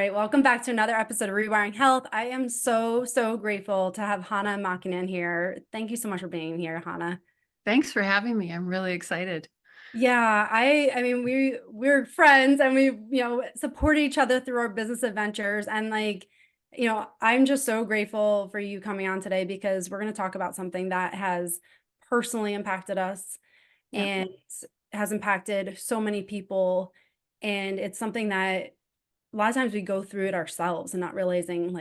right, welcome back to another episode of Rewiring Health. I am so grateful to have Hana and Mäkinen here. Thank you so much for being here, Hana. Thanks for having me. I'm really excited. Yeah, I mean we're friends and we, support each other through our business adventures and I'm just so grateful for you coming on today because we're going to talk about something that has personally impacted us Yep. and has impacted so many people, and it's something that a lot of times we go through it ourselves and not realizing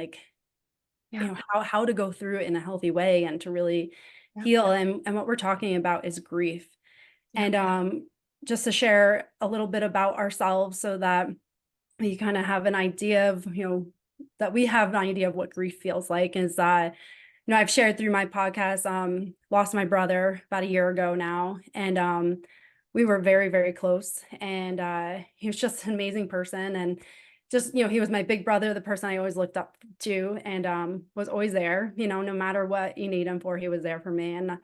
Yeah. how to go through it in a healthy way and to really Yep. heal. And what we're talking about is grief. Yep. And just to share a little bit about ourselves so that we kind of have an idea of, that we have an idea of what grief feels like is that, I've shared through my podcast, lost my brother about a year ago now. And we were very close. And he was just an amazing person. And just, he was my big brother, the person I always looked up to, and was always there, no matter what you need him for, he was there for me. And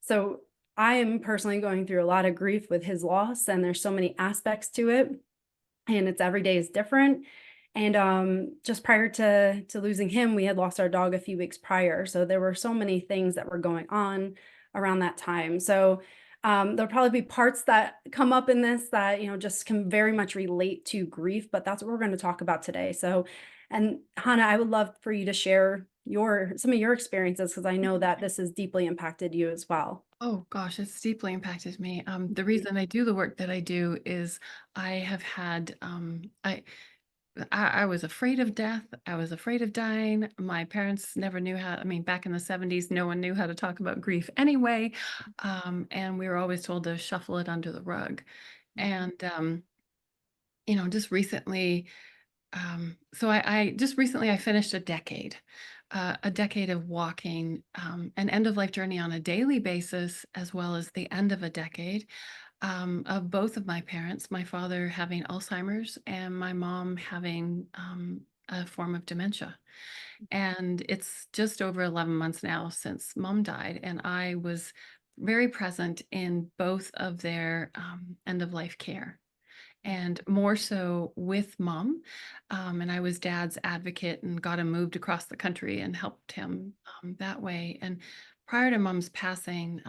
so I am personally going through a lot of grief with his loss, and there's so many aspects to it, and it's every day is different. And just prior to losing him, we had lost our dog a few weeks prior, so there were so many things that were going on around that time. So there'll probably be parts that come up in this that just can very much relate to grief, but that's what we're going to talk about today. So, and Hannah, I would love for you to share some of your experiences because I know that this has deeply impacted you as well. Oh gosh, it's deeply impacted me. The Mhm. reason I do the work that I do is I have had I was afraid of death. I was afraid of dying. My parents never knew how. I mean, back in the 70s, no one knew how to talk about grief anyway, and we were always told to shuffle it under the rug. And just recently, I just recently I finished a decade of walking, an end of life journey on a daily basis, as well as the end of a decade of both of my parents. My father having Alzheimer's, and my mom having a form of dementia. And it's just over 11 months now since mom died, and I was very present in both of their end of life care and more so with mom. And I was dad's advocate and got him moved across the country and helped him that way. And prior to mom's passing,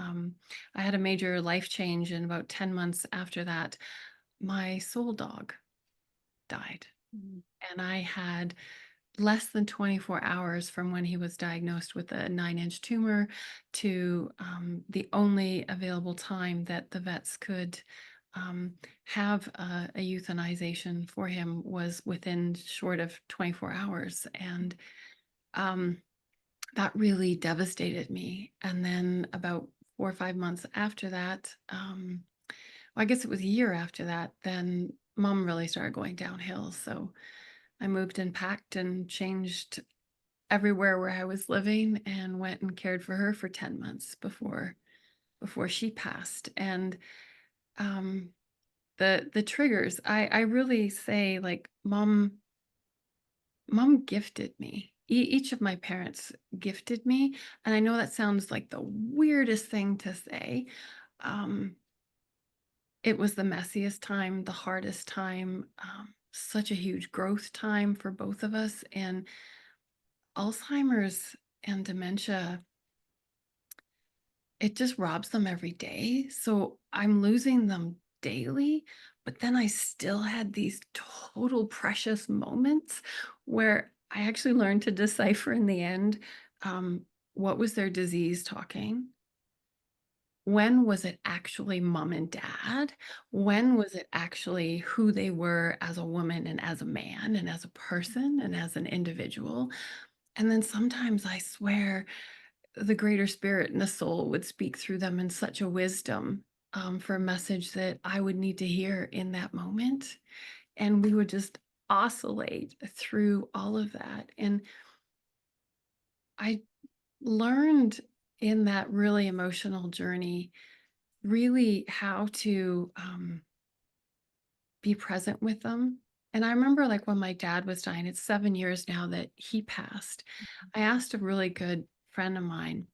I had a major life change. And about 10 months after that, my soul dog died. Mhm. And I had less than 24 hours from when he was diagnosed with a 9-inch tumor to the only available time that the vets could have a euthanization for him was within short of 24 hours. And um, that really devastated me. And then about 4 or 5 months after that, well, I guess it was a year after that, then mom really started going downhill. So I moved and packed and changed everywhere where I was living and went and cared for her for 10 months before she passed. And um the triggers, I really say, like, mom gifted me. Each of my parents gifted me, and I know that sounds like the weirdest thing to say. Um it was the messiest time, the hardest time, such a huge growth time for both of us. And Alzheimer's and dementia, it just robs them every day. So I'm losing them daily, but then I still had these total precious moments where I actually learned to decipher in the end, what was their disease talking? When was it actually mom and dad? When was it actually who they were as a woman and as a man and as a person and as an individual? And then sometimes I swear the greater spirit and the soul would speak through them in such a wisdom, for a message that I would need to hear in that moment. And we would just oscillate through all of that. And I learned in that really emotional journey really how to be present with them. And I remember, like, when my dad was dying, it's 7 years now that he passed. I asked a really good friend of mine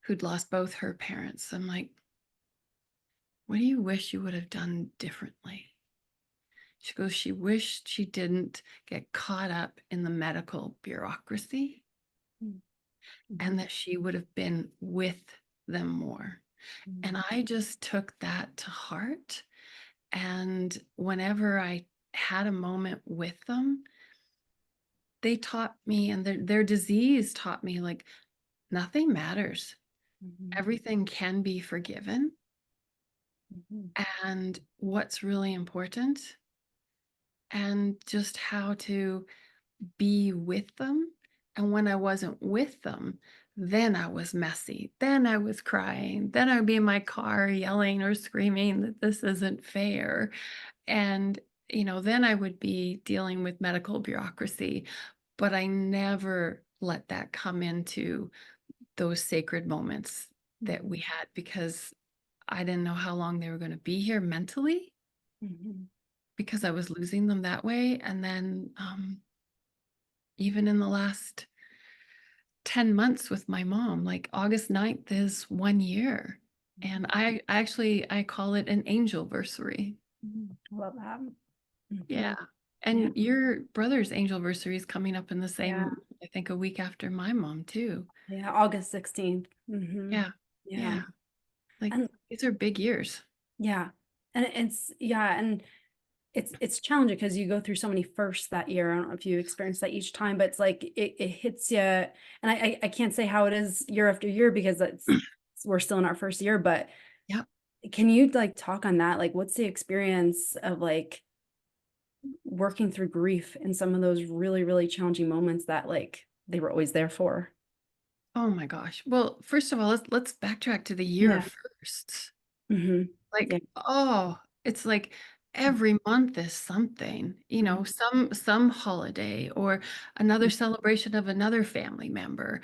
who'd lost both her parents. I'm like, what do you wish you would have done differently? She goes, she wished she didn't get caught up in the medical bureaucracy and Mhm. that she would have been with them more. And Mhm. I just took that to heart. And whenever I had a moment with them, they taught me, and their disease taught me, like, nothing matters. Mhm. Everything can be forgiven. Mhm. And what's really important, and just how to be with them. And when I wasn't with them, then I was messy. Then I was crying. Then I'd be in my car yelling or screaming that this isn't fair. And, then I would be dealing with medical bureaucracy. But I never let that come into those sacred moments that we Mhm. had, because I didn't know how long they were going to be here mentally, Mhm. because I was losing them that way. And then even in the last 10 months with my mom, like August 9th is 1 year. And Mhm. I call it an angel versary. Mhm. Love that. Yeah. Mhm. Yeah. And your brother's angel versary is coming up in the Yeah. same, I think, a week after my mom too. Yeah. August 16th. Mhm. Yeah. Yeah. Yeah. Like, And these are big years. yeah. And and it's challenging because you go through so many firsts that year. I don't know if you experience that each time, but it's like it hits you. And I can't say how it is year after year because we're still in our first year, but Yep. can you like talk on that? Like, what's the experience of like working through grief in some of those really, really challenging moments that like they were always there for? Oh my gosh. Well, first of all, let's backtrack to the year Yeah. of firsts. Hmm. Yeah. Like, oh, it's like every month is something, Mhm. some holiday or another celebration of another family member.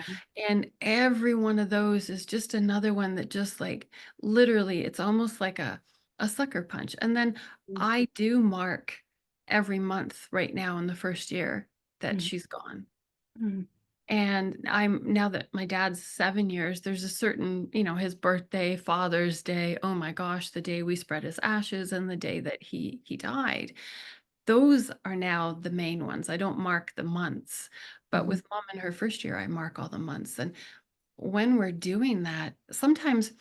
And every one of those is just another one that just, like, literally, it's almost like a sucker punch. And then I do mark every month right now in the first year that Mhm. she's gone. Mhm. And now that my dad's 7 years, there's a certain, his birthday, Father's Day, oh my gosh, the day we spread his ashes and the day that he died. Those are now the main ones. I don't mark the months. But Mhm. with mom in her first year, I mark all the months. And when we're doing that, sometimes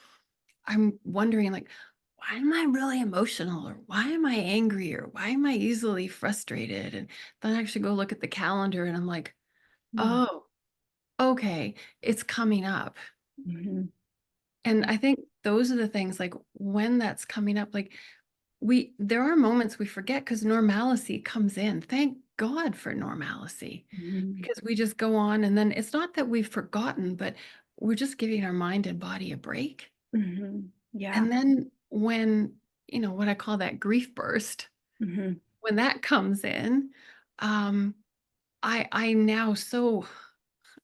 I'm wondering, like, why am I really emotional, or why am I angry, or why am I easily frustrated? And then I actually go look at the calendar and I'm like, Mhm. oh, okay, it's coming up. Mhm. And I think those are the things, like, when that's coming up, like, there are moments we forget because normalcy comes in. Thank God for normalcy, Mhm. because we just go on, and then it's not that we've forgotten, but we're just giving our mind and body a break. Mhm. Yeah. And then when, what I call that grief burst, Mhm. when that comes in, um, I'm now so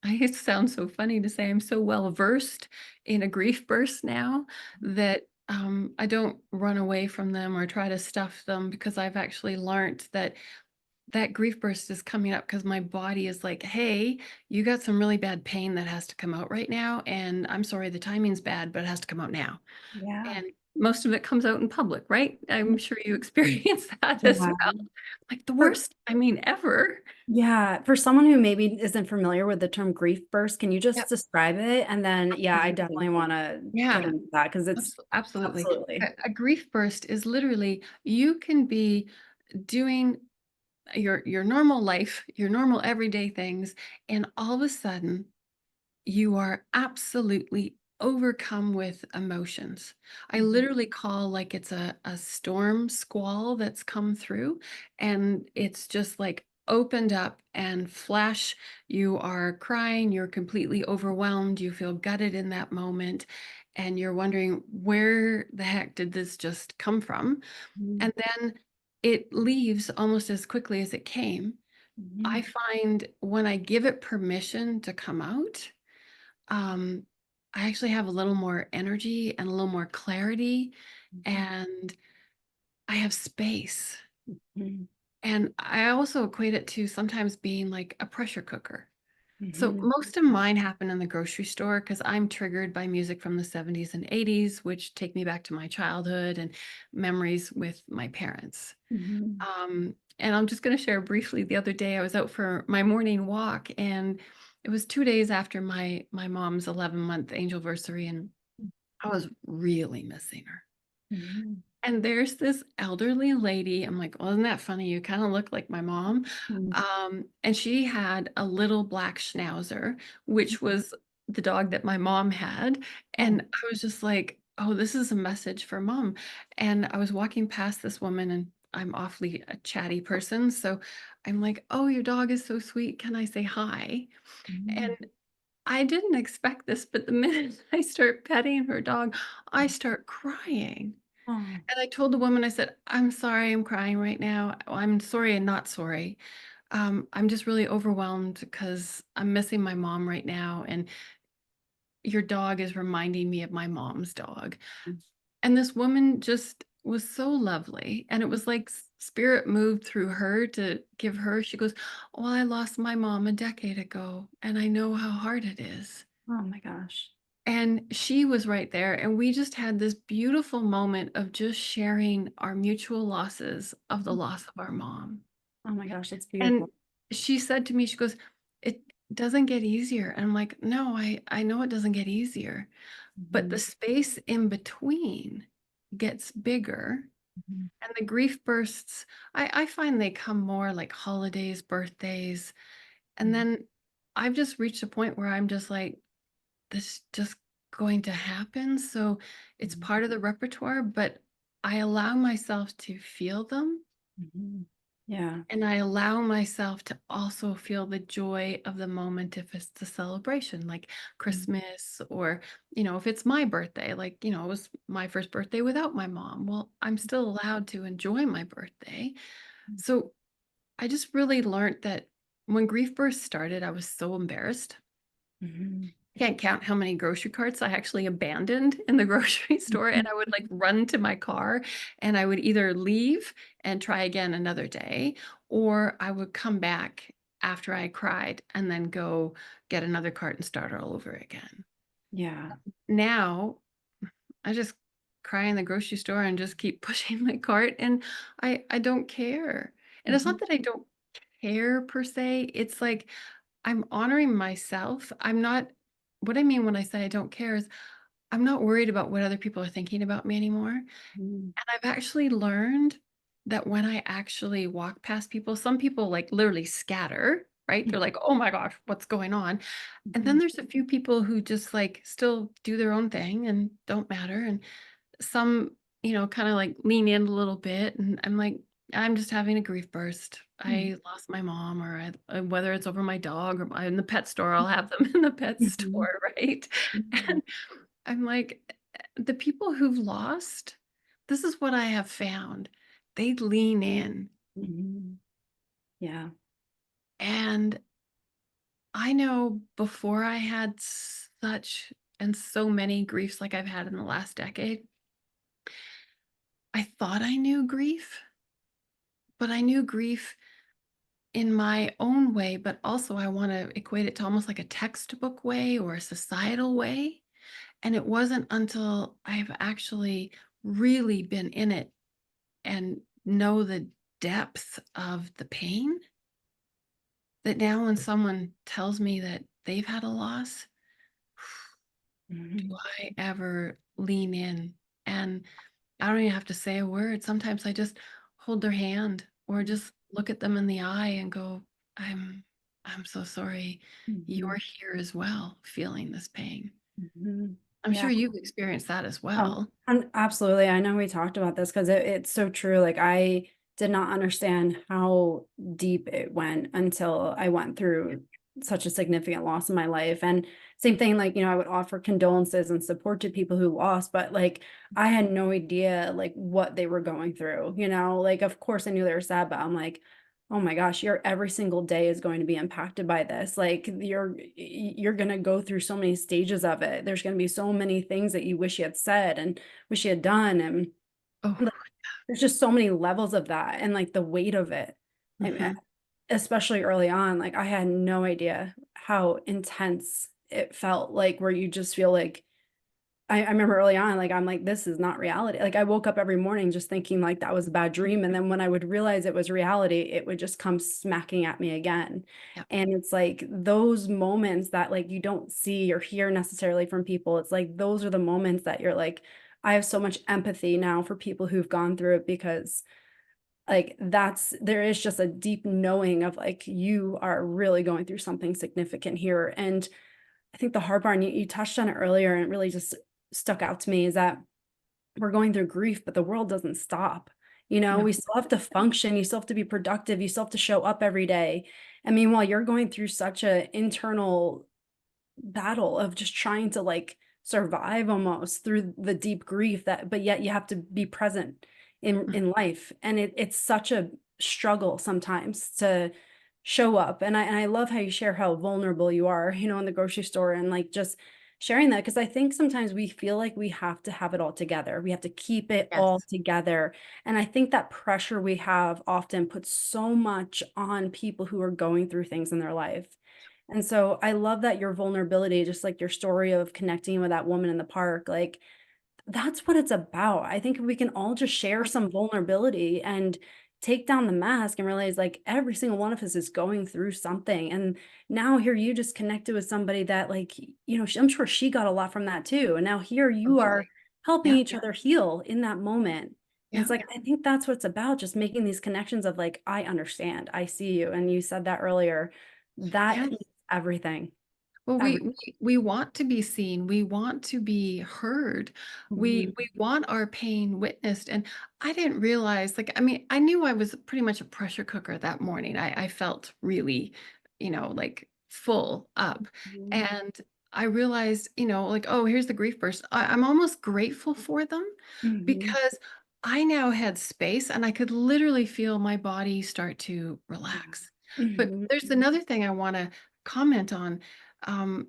it sounds so funny to say I'm so well versed in a grief burst now that I don't run away from them or try to stuff them, because I've actually learned that that grief burst is coming up because my body is like, hey, you got some really bad pain that has to come out right now. And I'm sorry, the timing's bad, but it has to come out now. Yeah. And most of it comes out in public, right? I'm sure you experience that as Yeah. well. Like, the For worst, I mean, ever. yeah, for someone who maybe isn't familiar with the term grief burst, can you just Yep, describe it? And then, yeah, I absolutely. definitely wanna get Yeah. into that because it's Absolutely. A, absolutely. a grief burst is literally, you can be doing your normal life, your normal everyday things, and all of a sudden you are absolutely overcome with emotions. I Mhm. literally call, like, it's a storm squall that's come through, and it's just like opened up and flash. You are crying, you're completely overwhelmed, you feel gutted in that moment, and you're wondering, where the heck did this just come from? Mhm. And then it leaves almost as quickly as it came. I Mhm. find when I give it permission to come out, um, I actually have a little more energy and a little more clarity, Mhm. and I have space. Mhm. And I also equate it to sometimes being like a pressure cooker. So Mhm. most of mine happen in the grocery store because I'm triggered by music from the 70s and 80s, which take me back to my childhood and memories with my parents. Mhm. And I'm just going to share briefly. The other day, I was out for my morning walk, and it was 2 days after my mom's 11-month anniversary, and I was really missing her. Mhm. And there's this elderly lady. I'm like, well, isn't that funny? You kind of look like my mom. Mhm. And she had a little black schnauzer, which was the dog that my mom had. Oh. And I was just like, oh, this is a message for mom. And I was walking past this woman, and I'm awfully a chatty person. So I'm like, oh, your dog is so sweet. Can I say hi? Mhm. And I didn't expect this, but the minute I start petting her dog, I start crying. Oh. And I told the woman, I said, "I'm sorry, I'm crying right now. I'm sorry and not sorry. I'm just really overwhelmed because I'm missing my mom right now, and your dog is reminding me of my mom's dog." And this woman just was so lovely. And it was like spirit moved through her to give her, she goes, "Well, I lost my mom a decade ago, and I know how hard it is." Oh my gosh. And she was right there, and we just had this beautiful moment of just sharing our mutual losses of the loss of our mom. Oh my gosh, that's And beautiful. she said to me, she goes, "It doesn't get easier." And I'm like, "No, I know it doesn't get easier, but the Mhm. space in between gets bigger." Mhm. And the grief bursts, I find they come more like holidays, birthdays, and Mhm. then I've just reached a point where I'm just like, this just going to happen. So it's Mhm. part of the repertoire, but I allow myself to feel them, Mhm. Yeah. and I allow myself to also feel the joy of the moment if it's the celebration, like Mhm. Christmas, or, if it's my birthday, like, it was my first birthday without my mom. Well, I'm still allowed to enjoy my birthday. So I just really learned that when grief burst started, I was so embarrassed. Mhm. Can't count how many grocery carts I actually abandoned in the grocery store, and Mhm. I would, like, run to my car, and I would either leave and try again another day, or I would come back after I cried and then go get another cart and start all over again. Yeah. Now, I just cry in the grocery store and just keep pushing my cart, and I don't care. And it's not Mhm. that I don't care per se, it's like I'm honoring myself. I'm not what I mean when I say I don't care is I'm not worried about what other people are thinking about me anymore. And Mhm. I've actually learned that when I actually walk past people, some people like literally scatter, right? They're like, "Oh my gosh, what's going on?" And then Mhm. there's a few people who just like still do their own thing and don't matter. And some, kind of like lean in a little bit. And I'm like, I'm just having a grief burst. Mhm. I lost my mom, or whether it's over my dog or in the pet store, I'll have them in the pet Mhm. store, right? Mhm. And I'm like, the people who've lost, this is what I have found. They lean in. Mhm. Yeah. And I know before I had such and so many griefs like I've had in the last decade, I thought I knew grief, but I knew grief in my own way, but also I want to equate it to almost like a textbook way or a societal way. And it wasn't until I've actually really been in it and know the depth of the pain that now when someone tells me that they've had a loss, do Mhm. I ever lean in? And I don't even have to say a word. Sometimes I just hold their hand or just look at them in the eye and go, I'm I'm so sorry. You're Mhm. here as well, feeling this pain. Mhm. I'm Yeah. sure you've experienced that as Oh, well. absolutely. I know we talked about this because it's so true. Like I did not understand how deep it went until I went through such a significant loss in my life. And same thing, like, I would offer condolences and support to people who lost, but like I had no idea like what they were going through, like of course I knew they were sad, but I'm like, oh my gosh, your every single day is going to be impacted by this. Like you're going to go through so many stages of it. There's going to be so many things that you wish you had said and wish you had done, and Oh, like, there's just so many levels of that and like the weight of it. I mhm. especially early on, like, I had no idea how intense it felt, like, where you just feel like I remember early on, like, I'm like, "This is not reality." Like, I woke up every morning just thinking, like, that was a bad dream, and then when I would realize it was reality, it would just come smacking at me again. Yep. And it's like those moments that, like, you don't see or hear necessarily from people, it's like those are the moments that you're like, I have so much empathy now for people who've gone through it because, like, there is just a deep knowing of, like, you are really going through something significant here. And I think the hard part, and you touched on it earlier, and it really just stuck out to me, is that we're going through grief, but the world doesn't stop. You know, No. we still have to function, you still have to be productive, you still have to show up every day. I mean, while you're going through such a internal battle of just trying to, like, survive almost through the deep grief, that but yet you have to be present Mm. in life, and it's such a struggle sometimes to show up. And I love how you share how vulnerable you are, in the grocery store, and, like, just sharing that, because I think sometimes we feel like we have to have it all together, we have to keep it all Yes. together, and I think that pressure we have often puts so much on people who are going through things in their life. And so I love that your vulnerability, just like your story of connecting with that woman in the park, like, that's what it's about. I think if we can all just share some vulnerability and take down the mask and realize, like, every single one of us is going through something. And now here you just connected with somebody that, like, I'm sure she got a lot from that too. And now here you Absolutely. are helping Yeah. each other heal in that moment. And Yeah. it's like, I think that's what it's about, just making these connections of, like, I understand, I see you. And you said that earlier. That Yeah. is everything. Well, Every we want to be seen. We want to be heard. Mhm, We want our pain witnessed. And I didn't realize, like, I mean, I knew I was pretty much a pressure cooker that morning. I felt really, like full up. mhm, And I realized, like, oh, here's the grief burst. I'm almost grateful for them mhm, because I now had space and I could literally feel my body start to relax. But mhm, there's another thing I want to comment on, um,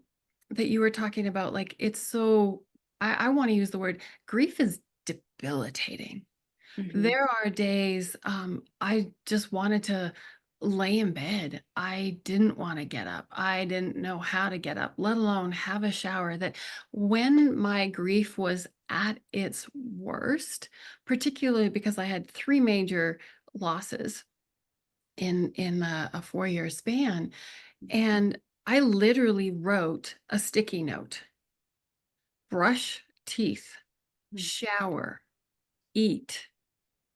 that you were talking about. Like, it's so, I want to use the word grief is debilitating. mhm, There are days, I just wanted to lay in bed. I didn't want to get up. I didn't know how to get up, let alone have a shower. That when my grief was at its worst, particularly because I had three major losses in a 4-year span, and I literally wrote a sticky note: brush teeth, mhm, shower, eat,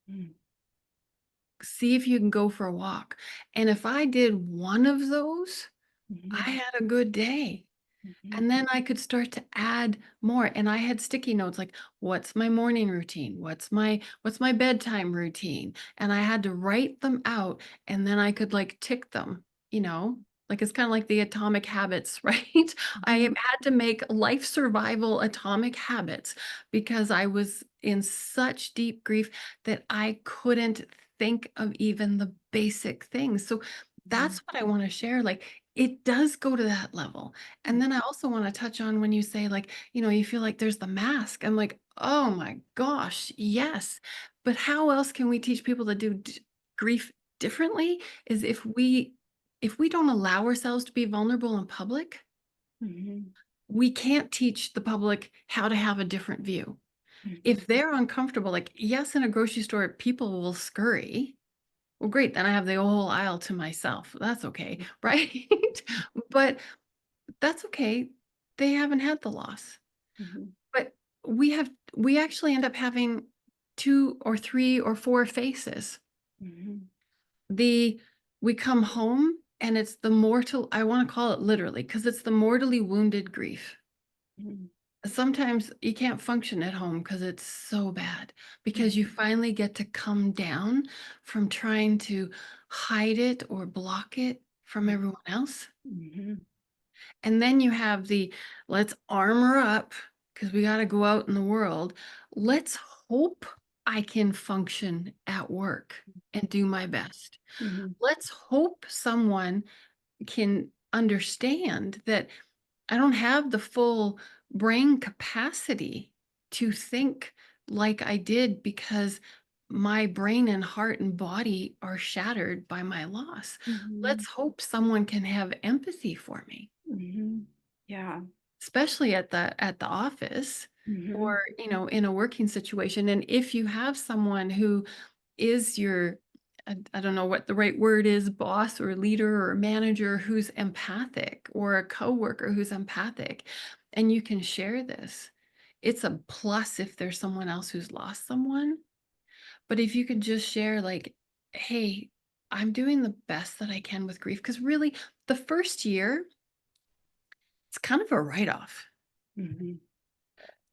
mhm, see if you can go for a walk. And if I did one of those, I mhm, had a good day. mhm, And then I could start to add more. And I had sticky notes like, what's my morning routine? What's my bedtime routine? And I had to write them out, and then I could like tick them, you know? Like, it's kind of like the atomic habits, right? I mhm, had to make life survival atomic habits because I was in such deep grief that I couldn't think of even the basic things. So mhm, that's what I want to share. Like, it does go to that level. And then I also want to touch on when you say, like, you feel like there's the mask. I'm like, oh my gosh, yes. But how else can we teach people to do grief differently? Is if we don't allow ourselves to be vulnerable in public, mhm, we can't teach the public how to have a different view. mhm, If they're uncomfortable, like, yes, in a grocery store, people will scurry. Well, great, then I have the whole aisle to myself. That's okay, right? But that's okay. They haven't had the loss. mhm, But we actually end up having 2 or 3 or 4 faces. mhm, The We come home and it's the mortal, I wanna call it literally, because it's the mortally wounded grief. mhm, Sometimes you can't function at home because it's so bad, because mhm, you finally get to come down from trying to hide it or block it from everyone else. mhm, And then you have the, let's armor up because we got to go out in the world. Let's hope I can function at work and do my best. mhm, Let's hope someone can understand that I don't have the full brain capacity to think like I did because my brain and heart and body are shattered by my loss. Mhm. Let's hope someone can have empathy for me, Mhm. Yeah. especially at the office Mhm. or, in a working situation. And if you have someone who is your, I don't know what the right word is, boss or leader or manager who's empathic, or a coworker who's empathic, and you can share this, it's a plus if there's someone else who's lost someone. But if you could just share, like, hey, I'm doing the best that I can with grief. Because really, the first year, it's kind of a write off. Mhm.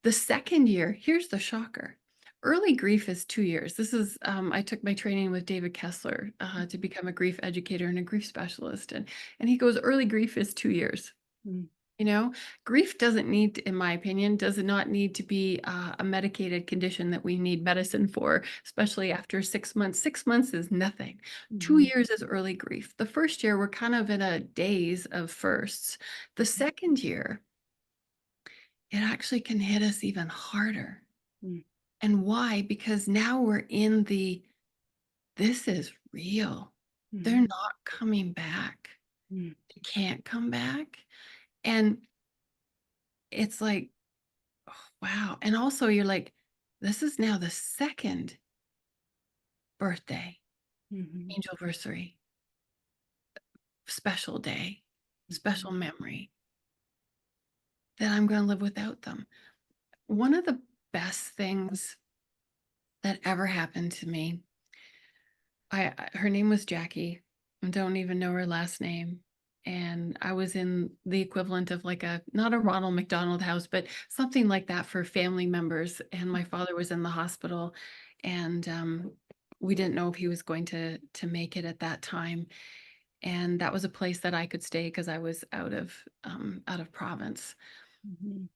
The second year, here's the shocker. Early grief is 2 years. This is, I took my training with David Kessler to become a grief educator and a grief specialist. And he goes, early grief is 2 years. Mm. You know, grief doesn't need, in my opinion, does not need to be a medicated condition that we need medicine for, especially after 6 months. 6 months is nothing. two Mhm. years is early grief. The first year, we're kind of in a daze of firsts. The second year, it actually can hit us even harder. Mm. And why? Because now we're in this is real. They're Mhm. not coming back. Mm. They can't come back. And it's like, wow. And also you're like, this is now the second birthday, Mhm. anniversary, special day, special Mhm. memory that I'm going to live without them. One of the best things that ever happened to me, her name was Jackie. I don't even know her last name. And I was in the equivalent of like not a Ronald McDonald House, but something like that for family members. And my father was in the hospital, and we didn't know if he was going to make it at that time. And that was a place that I could stay because I was out of province. Mhm.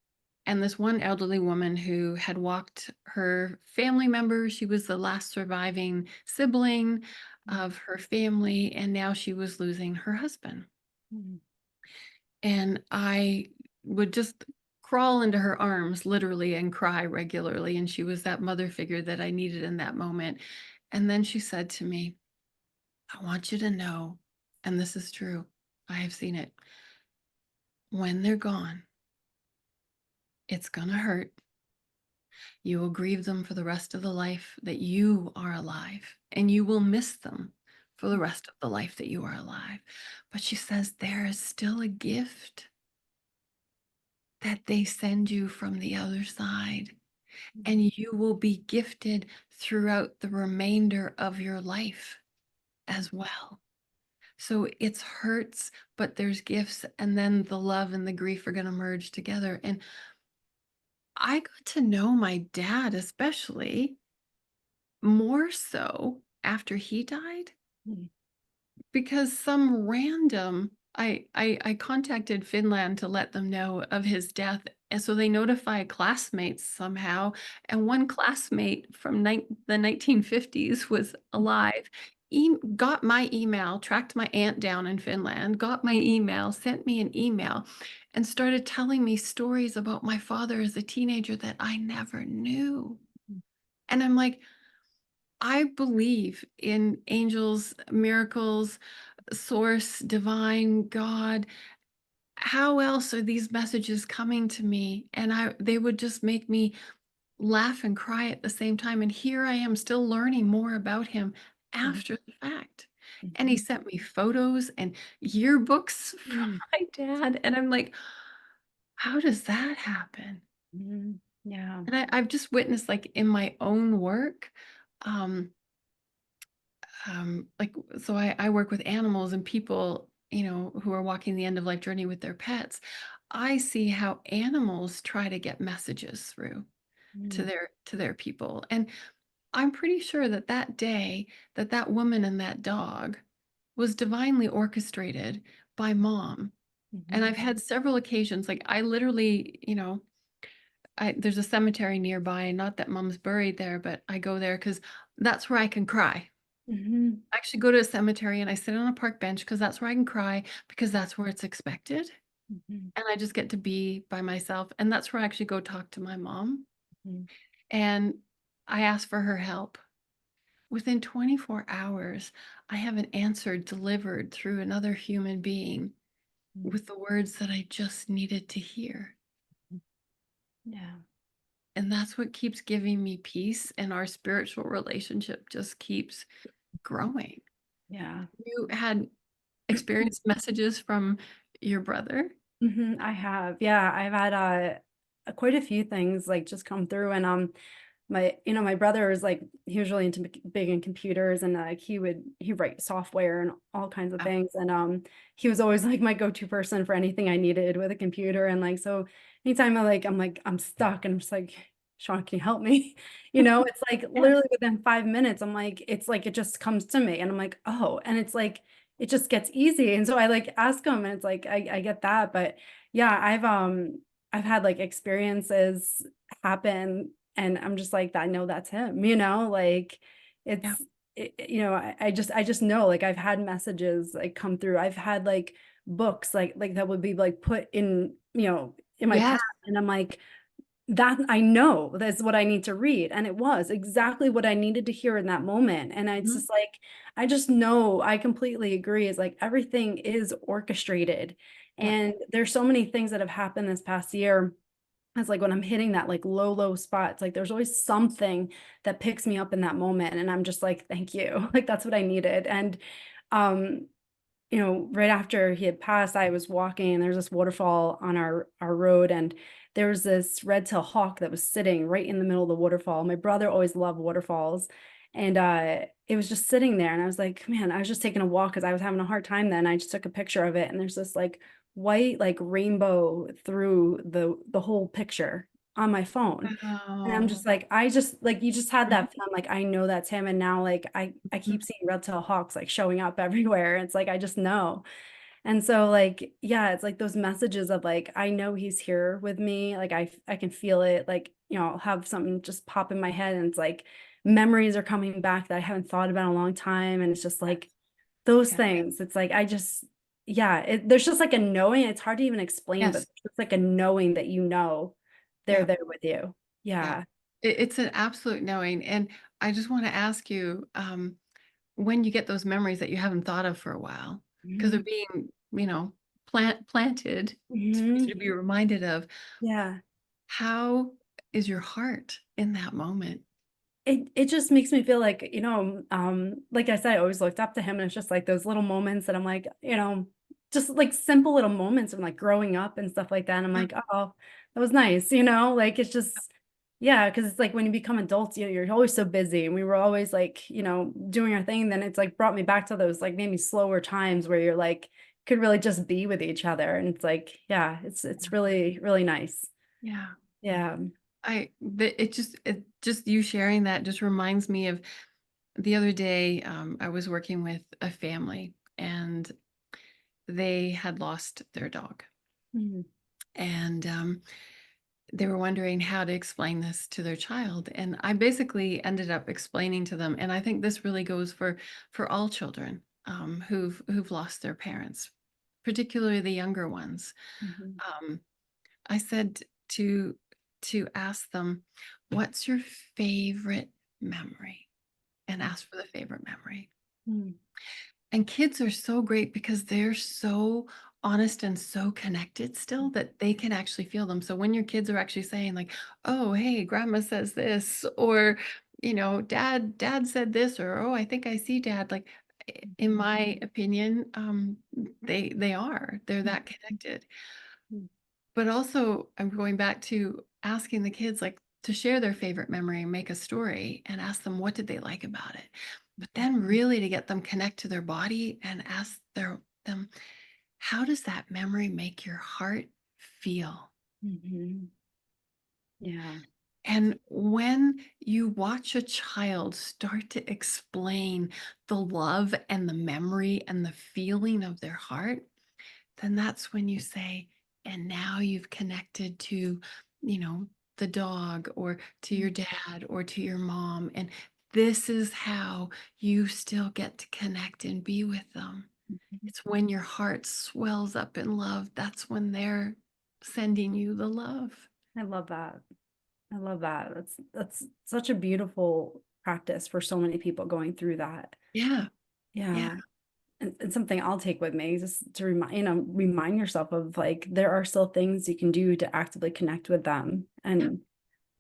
And this one elderly woman who had walked her family member, she was the last surviving sibling of her family, and now she was losing her husband. Mhm. And I would just crawl into her arms literally and cry regularly. And she was that mother figure that I needed in that moment. And then she said to me, I want you to know, and this is true, I have seen it. When they're gone, it's going to hurt. You will grieve them for the rest of the life that you are alive, and you will miss them for the rest of the life that you are alive. But she says there is still a gift that they send you from the other side, and you will be gifted throughout the remainder of your life as well. So it's hurts, but there's gifts, and then the love and the grief are going to merge together. And I got to know my dad, especially more so after he died, Mhm. because some random I contacted Finland to let them know of his death, and so they notified classmates somehow, and one classmate from the 1950s was alive, got my email, tracked my aunt down in Finland, got my email, sent me an email, and started telling me stories about my father as a teenager that I never knew. And I'm like, I believe in angels, miracles, source, divine, God. How else are these messages coming to me? And they would just make me laugh and cry at the same time. And here I am still learning more about him Mhm. after the fact. And he Mhm. sent me photos and yearbooks from Mhm. my dad. And I'm like, how does that happen? Mhm. Yeah. And I've just witnessed, like, in my own work, um, like, so I work with animals and people, who are walking the end of life journey with their pets. I see how animals try to get messages through to Mhm. their people. And I'm pretty sure that that day, that woman and that dog was divinely orchestrated by mom. And Mhm. I've had several occasions, like, I literally, there's a cemetery nearby, not that mom's buried there, but I go there because that's where I can cry. Mhm. I actually go to a cemetery and I sit on a park bench because that's where I can cry, because that's where it's expected. Mhm. And I just get to be by myself. And that's where I actually go talk to my mom. Mhm. And I ask for her help. Within 24 hours, I have an answer delivered through another human being Mm. with the words that I just needed to hear. Yeah. And that's what keeps giving me peace, and our spiritual relationship just keeps growing. Yeah. You had experienced messages from your brother? I have. Yeah, I've had quite a few things like just come through and my brother is like he was really into big in computers and like he write software and all kinds of Oh, things and he was always like my go-to person for anything I needed with a computer and like so anytime I'm stuck and I'm just like Sean, can you help me? It's like yes. literally within 5 minutes, I'm like, it's like it just comes to me and I'm like, oh, and it's like it just gets easy. And so I like ask him and it's like I get that. But yeah, I've had like experiences happen and I'm just like, I know that's him, like Yeah. it's I just know like I've had messages like come through. I've had like books like that would be like put in my path Yes. and I'm like that I know that's what I need to read. And it was exactly what I needed to hear in that moment. And it's Mhm. just like, I just know I completely agree. Is like everything is orchestrated. Yeah. And there's so many things that have happened this past year. It's like when I'm hitting that like low spot, it's like there's always something that picks me up in that moment. And I'm just like, thank you. Like that's what I needed. And um, right after he had passed, I was walking and there's this waterfall on our road and there was this red-tailed hawk that was sitting right in the middle of the waterfall. My brother always loved waterfalls and it was just sitting there and I was like, man, I was just taking a walk because I was having a hard time then. I just took a picture of it and there's this like white like rainbow through the whole picture on my phone. And I'm Oh. just like, I just like you just had Mhm. that film, like I know that's him. And now like I Mhm. keep seeing red-tailed hawks like showing up everywhere. It's like I just know. And so like, yeah, it's like those messages of like, I know he's here with me. Like I can feel it. Like, I'll have something just pop in my head and it's like memories are coming back that I haven't thought about in a long time. And it's just like those Yeah. things. It's like yeah, there's just like a knowing. It's hard to even explain, but Yes. it's like a knowing that they're Yeah. there with you. Yeah. Yeah. It's an absolute knowing. And I just want to ask you, when you get those memories that you haven't thought of for a while, because they're Mhm. being, planted for you Mhm. to be reminded of, Yeah. how is your heart in that moment? It just makes me feel like, like I said, I always looked up to him and it's just like those little moments that I'm like, just like simple little moments of like growing up and stuff like that. And I'm Yeah. like, oh, that was nice, like it's just, yeah, because it's like when you become adults, you're always so busy and we were always like, doing our thing. Then it's like brought me back to those like maybe slower times where you're like, could really just be with each other. And it's like, yeah, it's really, really nice. Yeah. Yeah. It just you sharing that just reminds me of the other day. I was working with a family, and they had lost their dog, Mhm. and they were wondering how to explain this to their child. And I basically ended up explaining to them, and I think this really goes for all children, who've lost their parents, particularly the younger ones. Mhm. Um, I said to ask them, "What's your favorite memory?" And ask for the favorite memory. Mhm. And kids are so great because they're so honest and so connected still that they can actually feel them. So when your kids are actually saying like, "Oh, hey, grandma says this," or dad said this, or, "Oh, I think I see dad," like, in my opinion, they're that connected. Mhm. But also, I'm going back to asking the kids, like, to share their favorite memory and make a story and ask them what did they like about it. But then really to get them connect to their body and ask them, how does that memory make your heart feel? Mhm. Yeah. And when you watch a child start to explain the love and the memory and the feeling of their heart, then that's when you say, and now you've connected to, you know, the dog, or to your dad, or to your mom. And this is how you still get to connect and be with them. Mhm. It's when your heart swells up in love. That's when they're sending you the love. I love that. I love that. That's such a beautiful practice for so many people going through that. Yeah. Yeah. Yeah. And something I'll take with me just to remind yourself of like there are still things you can do to actively connect with them. Yeah. And And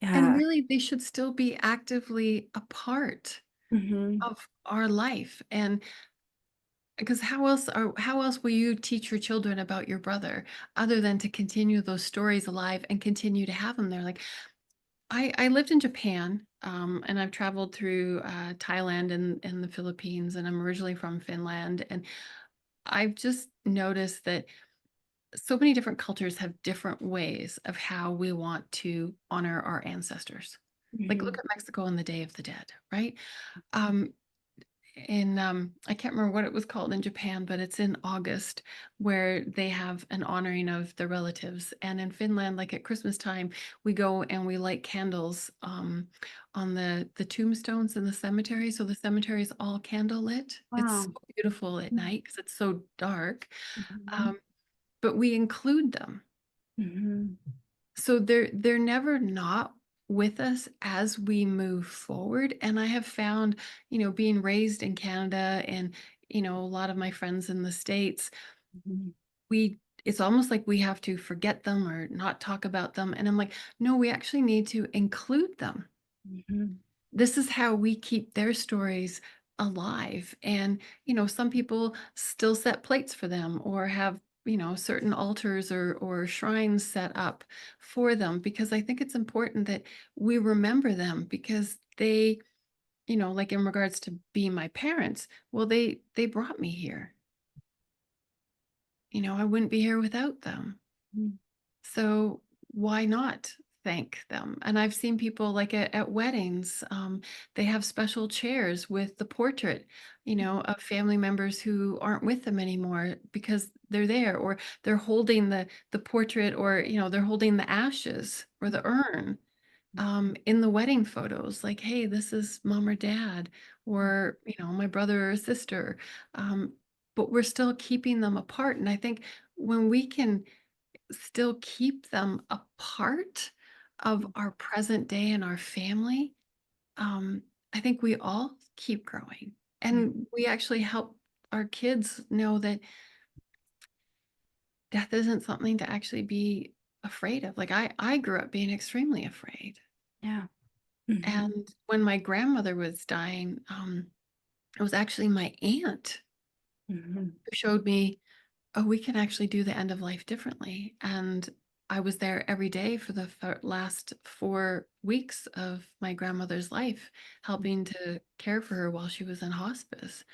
yeah. really, they should still be actively a part Hmm. of our life. And because how else will you teach your children about your brother other than to continue those stories alive and continue to have them there? Like I lived in Japan, and I've traveled through Thailand and the Philippines, and I'm originally from Finland. And I've just noticed that so many different cultures have different ways of how we want to honor our ancestors. Like look Hmm. at Mexico and the Day of the Dead, right? Um, in I can't remember what it was called in Japan, but it's in August where they have an honoring of the relatives. And in Finland, like at Christmas time, we go and we light candles on the tombstones in the cemetery. So the cemetery is all candle lit. It's so Wow. beautiful at night because it's so dark. Hmm. Um, but we include them. Hmm. So they're never not with us as we move forward. And I have found, being raised in Canada and, a lot of my friends in the States, Hmm. we it's almost like we have to forget them or not talk about them. And I'm like, no, we actually need to include them. Hmm. This is how we keep their stories alive. And some people still set plates for them or have certain altars or shrines set up for them, because I think it's important that we remember them, because they, like in regards to being my parents, well, they brought me here. I wouldn't be here without them. So why not thank them? And I've seen people like at weddings, they have special chairs with the portrait, of family members who aren't with them anymore because they're there, or they're holding the portrait, or they're holding the ashes or the urn in the wedding photos. Like, hey, this is mom or dad, or my brother or sister. Um, but we're still keeping them apart. And I think when we can still keep them a part of our present day and our family, um, I think we all keep growing. And we actually help our kids know that death isn't something to actually be afraid of. Like I grew up being extremely afraid. Yeah. Hmm. And when my grandmother was dying, it was actually my aunt Hmm. who showed me, oh, we can actually do the end of life differently. And I was there every day for the last 4 weeks of my grandmother's life, helping to care for her while she was in hospice.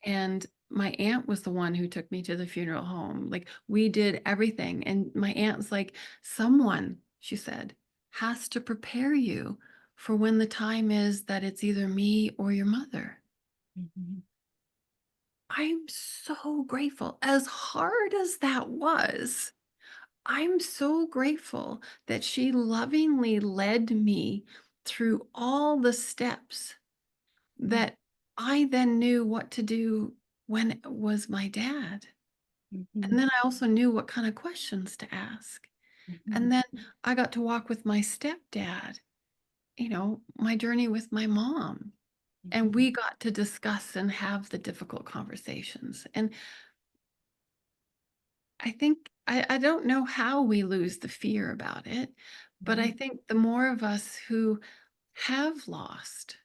And my aunt was the one who took me to the funeral home. Like we did everything. And my aunt's like, someone, she said, has to prepare you for when the time is that it's either me or your mother. Hmm. I'm so grateful. As hard as that was, I'm so grateful that she lovingly led me through all the steps that I then knew what to do when it was my dad. And Hmm. then I also knew what kind of questions to ask. And Hmm. then I got to walk with my stepdad, my journey with my mom. And we got to discuss and have the difficult conversations. And I think I don't know how we lose the fear about it, but I Hmm. think the more of us who have lost,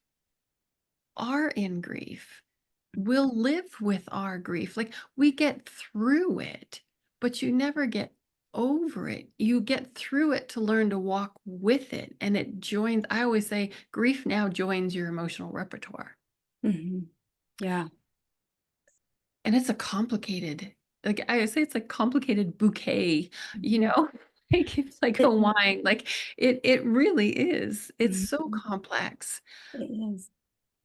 are in grief, will live with our grief. Like we get through it, but you never get over it. You get through it to learn to walk with it. And it joins, I always say, grief now joins your emotional repertoire. Hmm. Yeah. And it's a complicated, like I say, it's a complicated bouquet, you Mhm. know? Like it's like a It, wine. Like it really is. It's so mhm. complex. It is.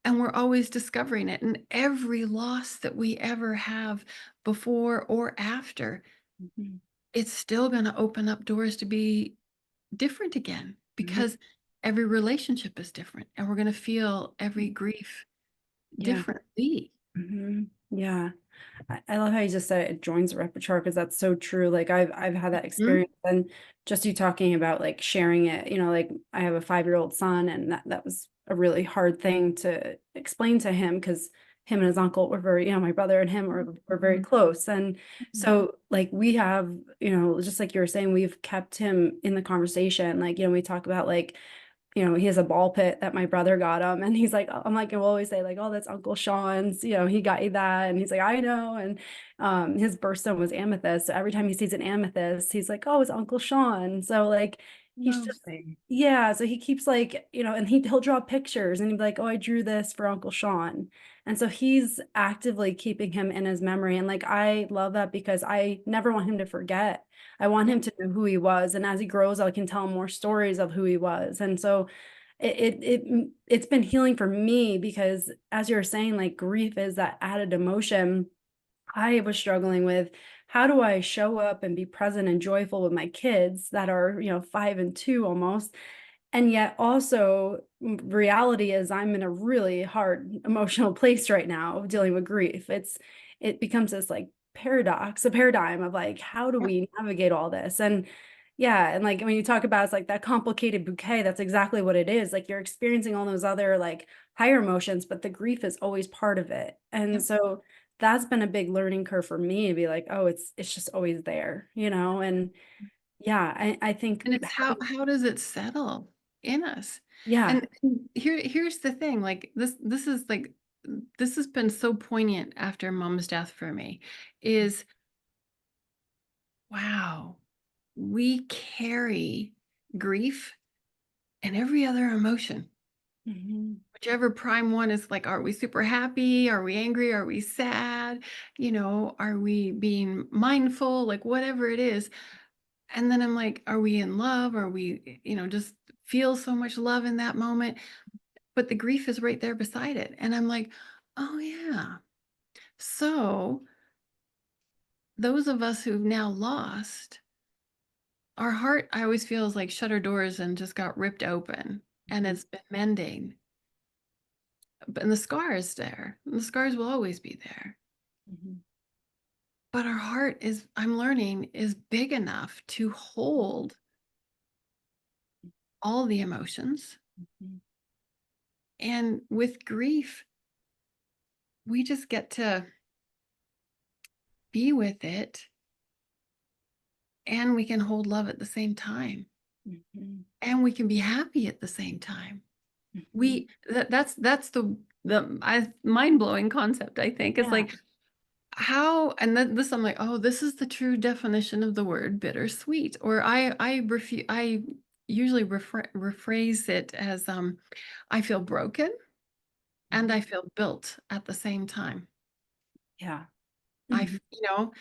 And we're always discovering it. And every loss that we ever have before or after, Mhm. it's still going to open up doors to be different again, Mhm. because every relationship is different and we're going to feel every Mhm. grief Yeah. differently. Mhm. Yeah. I love how you just said it joins the repertoire because that's so true. Like I've had that Mhm. experience and just you talking about like sharing it, like I have a 5-year-old son and that was a really hard thing to explain to him because him and his uncle were very, my brother and him were very close. And so like we have, just like you were saying, we've kept him in the conversation. Like, we talk about like, he has a ball pit that my brother got him. And he's like, I'm like, we'll always say like, oh, that's Uncle Sean's, he got you that. And he's like, I know. And his birthstone was amethyst. So every time he sees an amethyst, he's like, oh, it's Uncle Sean. So like, he's just, Lovely. yeah. So he keeps like, and he'll draw pictures and he'd be like, oh, I drew this for Uncle Sean. And so he's actively keeping him in his memory. And like, I love that because I never want him to forget. I want Yeah. him to know who he was. And as he grows, I can tell him more stories of who he was. And so it's been healing for me because as you were saying, like grief is that added emotion. I was struggling with how do I show up and be present and joyful with my kids that are, 5 and 2 almost. And yet also reality is I'm in a really hard emotional place right now of dealing with grief. It becomes this like paradox, a paradigm of like, how do Yeah. we navigate all this? And yeah, and like when you talk about it's like that complicated bouquet, that's exactly what it is. Like you're experiencing all those other like higher emotions, but the grief is always part of it. Yeah. And so that's been a big learning curve for me to be like, oh, it's just always there, and yeah, I think And it's how does it settle in us? yeah. And here's the thing, like this is like this has been so poignant after mom's death for me is wow, we carry grief and every other emotion. Mhm. Whichever prime one is like, are we super happy? Are we angry? Are we sad? Are we being mindful? Like whatever it is. And then I'm like, are we in love? Are we, just feel so much love in that moment? But the grief is right there beside it. And I'm like, oh, yeah. So those of us who've now lost, our heart, I always feel is like shutter doors and just got ripped open and Mhm. it's been mending. But and the scar is there. And the scars will always be there. Mhm. But our heart is, I'm learning, is big enough to hold all the emotions. Mhm. And with grief, we just get to be with it and we can hold love at the same time Mhm. and we can be happy at the same time. Mhm. That's the mind-blowing concept, I think. It's Yeah. like how, and then this I'm like, oh, this is the true definition of the word bittersweet. Or I usually rephrase it as I feel broken and I Mhm. feel built at the same time. Yeah. I Mhm. f- you know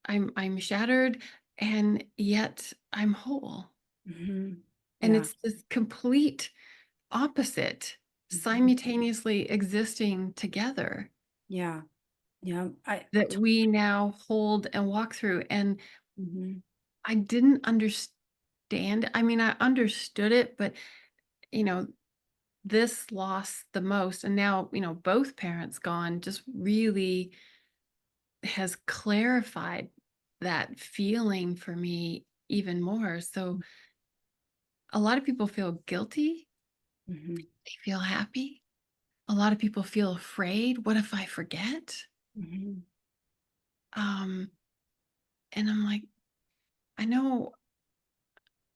I'm shattered and yet I'm whole. Mhm. And Yeah. it's this complete opposite Mhm. simultaneously existing together Yeah. Yeah. that we now hold and walk through. And Mhm. I didn't understand. I mean, I understood it, but you know, this loss the most, and now, both parents gone just really has clarified that feeling for me even more. So a lot of people feel guilty, Mhm. they feel happy. A lot of people feel afraid. What if I forget? Mhm. Um, and I'm like, I know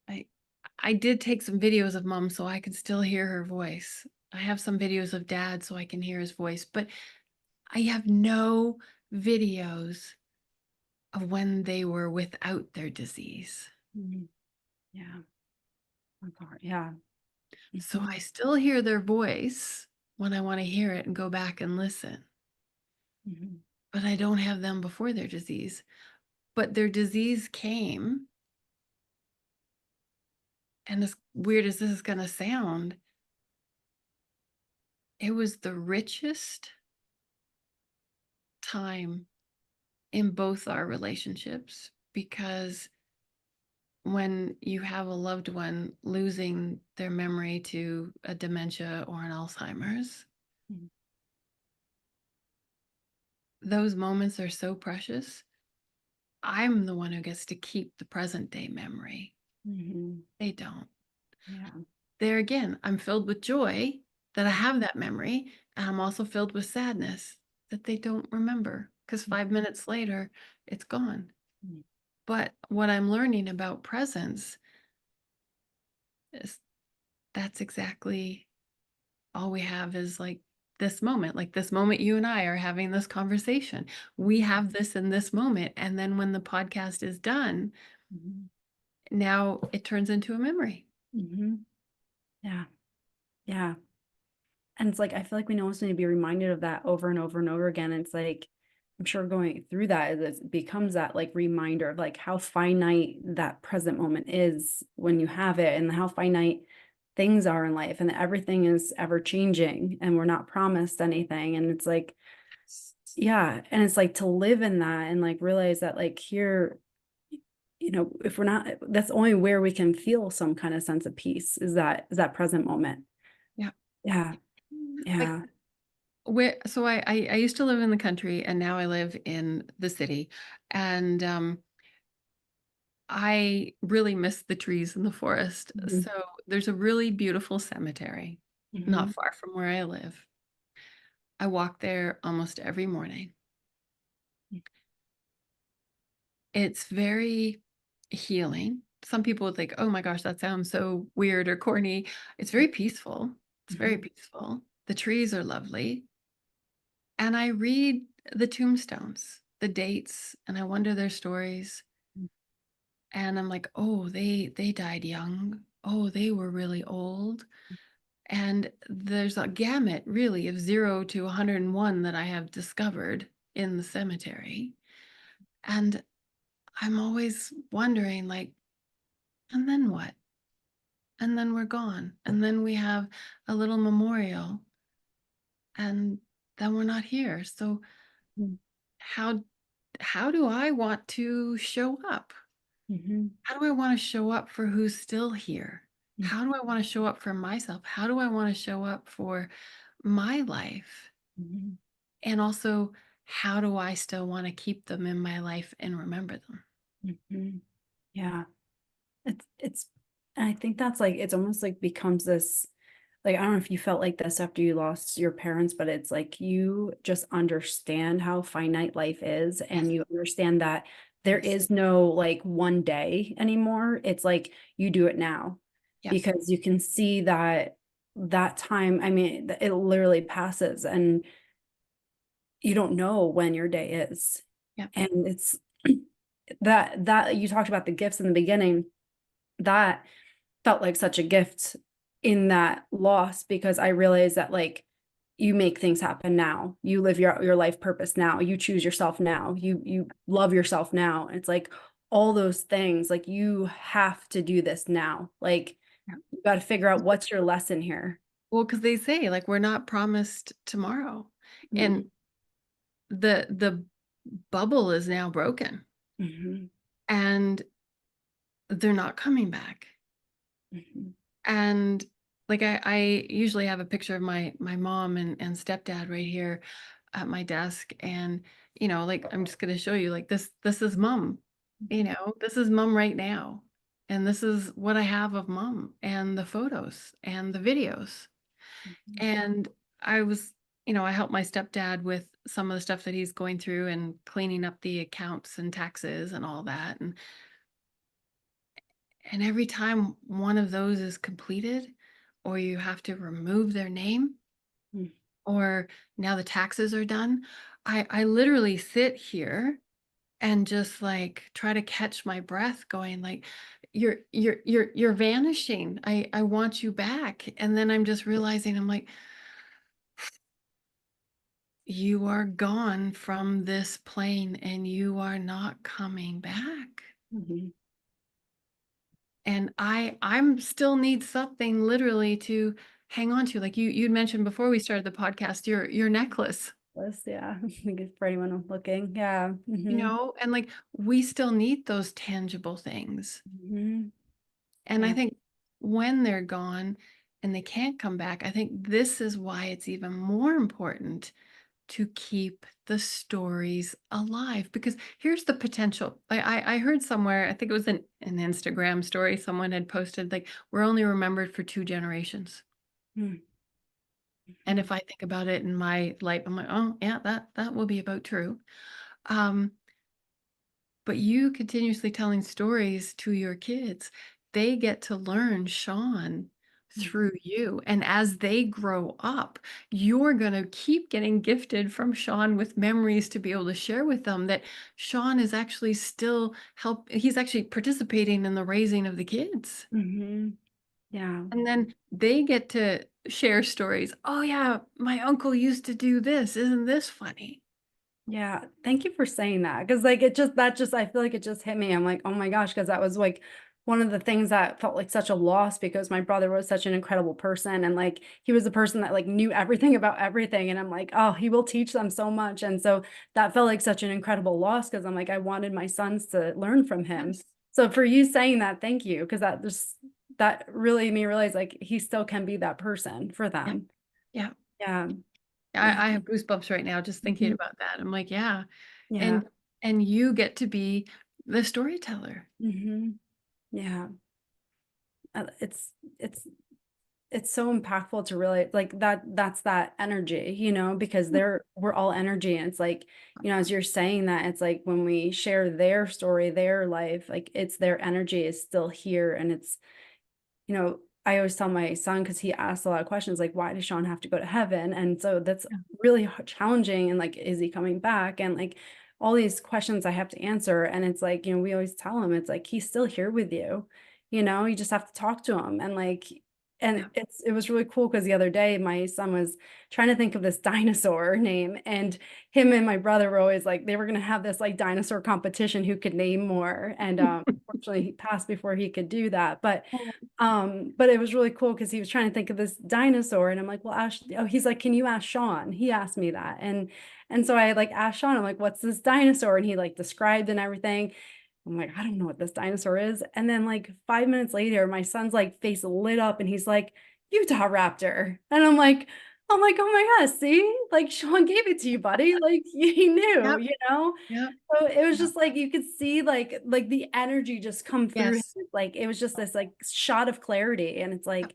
I I did take some videos of mom so I can still hear her voice. I have some videos of dad so I can hear his voice, but I have no videos of when they were without their disease. Mhm. Yeah. That's hard. Yeah. So I Mhm. still hear their voice when I want to hear it and go back and listen, Mhm. but I don't have them before their disease. But their disease came, and as weird as this is going to sound, it was the richest time in both our relationships because when you have a loved one losing their memory to a dementia or an Alzheimer's, Mhm. those moments are so precious. I'm the one who gets to keep the present day memory. Mhm. They don't. Yeah. There again, I'm filled with joy, that I have that memory, and I'm also filled with sadness that they don't remember because 5 minutes later, it's gone. Mhm. But what I'm learning about presence is that's exactly all we have is like this moment you and I are having this conversation. We have this in this moment. And then when the podcast is done, Mhm. now it turns into a memory. Mhm. Yeah. Yeah. And it's like, I feel like we almost need to be reminded of that over and over and over again. It's like, I'm sure going through that, it becomes that like reminder of like how finite that present moment is when you have it, and how finite things are in life, and that everything is ever changing and we're not promised anything. And it's like, yeah. And it's like to live in that and like realize that like here, if we're not, that's only where we can feel some kind of sense of peace, is that present moment. Yeah. Yeah. Like Yeah. so I used to live in the country and now I live in the city. And I really miss the trees in the forest. Mhm. So there's a really beautiful cemetery not Mhm. far from where I live. I walk there almost every morning. It's very healing. Some people would think, "Oh my gosh, that sounds so weird or corny." It's very peaceful. It's very Mhm. peaceful. The trees are lovely. And I read the tombstones, the dates, and I wonder their stories. And I'm like, "Oh, they died young. Oh, they were really old." And there's a gamut really of 0 to 101 that I have discovered in the cemetery. And I'm always wondering like, and then what? And then we're gone. And then we have a little memorial and then we're not here. So Mhm. how how do I want to show up? Mhm. How do I want to show up for who's still here? Mhm. How do I want to show up for myself? How do I want to show up for my life? Mhm. And also, how do I still want to keep them in my life and remember them? Mhm. Yeah. It's and I think that's like it's almost like becomes this, like, I don't know if you felt like this after you lost your parents, but it's like you just understand how finite life is, Yes. and you understand that there Yes. is no like one day anymore. It's like you do it now, Yes. because you can see that that time, I mean, it literally passes, and you don't know when your day is. Yeah. And it's that you talked about the gifts in the beginning, that felt like such a gift in that loss, because I realized that like you make things happen now. You live your life purpose now. You choose yourself now. You love yourself now. It's like all those things, like you have to do this now. Like Yeah. you got to figure out what's your lesson here. Well, because they say like we're not promised tomorrow. Mm. And the bubble is now broken Mhm. and they're not coming back. Mhm. And like I usually have a picture of my mom and stepdad right here at my desk. And like I'm just gonna show you like this is mom. This is mom right now. And this is what I have of mom and the photos and the videos. Mhm. And I was, I helped my stepdad with some of the stuff that he's going through and cleaning up the accounts and taxes and all that. And every time one of those is completed, or you have to remove their name, Mhm. or now the taxes are done, I literally sit here and just like try to catch my breath, going like, you're vanishing. I want you back. And then I'm just realizing I'm like, you are gone from this plane and you are not coming back. Mhm. And I'm still need something literally to hang on to. Like you'd mentioned before we started the podcast, your necklace, Yeah. I think it's for anyone looking. Yeah. Mhm. and like we still need those tangible things. Mhm. And I Yeah. think when they're gone and they can't come back, I think this is why it's even more important to keep the stories alive, because here's the potential. I heard somewhere, I think it was an Instagram story, someone had posted like we're only remembered for 2 generations. Mm. And if I think about it in my life, I'm like, oh yeah, that will be about true. Um, but you continuously telling stories to your kids, they get to learn Sean through you. And as they grow up, you're going to keep getting gifted from Sean with memories to be able to share with them that Sean is actually still he's actually participating in the raising of the kids. Mm-hmm. Yeah. And then they get to share stories. Oh yeah, my uncle used to do this. Isn't this funny? Yeah, thank you for saying that because like it just that just I feel like it just hit me. I'm like, oh my gosh, because that was like one of the things that felt like such a loss because my brother was such an incredible person and like he was the person that like knew everything about everything and I'm like, oh, he will teach them so much. And so that felt like such an incredible loss because I'm like I wanted my sons to learn from him. Yes. So for you saying that, thank you because that really made me realize like he still can be that person for Yeah. them. Yeah. Yeah. Yeah. I have goosebumps right now just thinking Mhm. about that. I'm like, yeah. Yeah. And and you get to be the storyteller. Hmm. Yeah. It's it's it's so impactful to really like that's that energy, because we're all energy and it's like, as you're saying that, it's like when we share their story, their life, like it's their energy is still here and it's I always tell my son because he asks a lot of questions like, why does Sean have to go to heaven? And so that's Yeah. really challenging. And like, is he coming back? And like, all these questions I have to answer. And it's like, we always tell him, it's like, he's still here with you. You just have to talk to him. And like, and Yeah. it was really cool because the other day my son was trying to think of this dinosaur name, and him and my brother were always like they were gonna have this like dinosaur competition who could name more. And unfortunately he passed before he could do that. But it was really cool because he was trying to think of this dinosaur, and I'm like, well, Ash, oh, he's like, can you ask Sean? He asked me that, and so I like asked Sean, I'm like, what's this dinosaur? And he like described and everything. I'm like, I don't know what this dinosaur is. And then like 5 minutes later, my son's like face lit up, and he's like, Utah Raptor, and I'm like, oh my gosh, see, like Sean gave it to you, buddy. Like he knew, Yep. Yep. So it was Yep. just like you could see like the energy just come through him. Yes. Like it was just this like shot of clarity. And it's Yep. like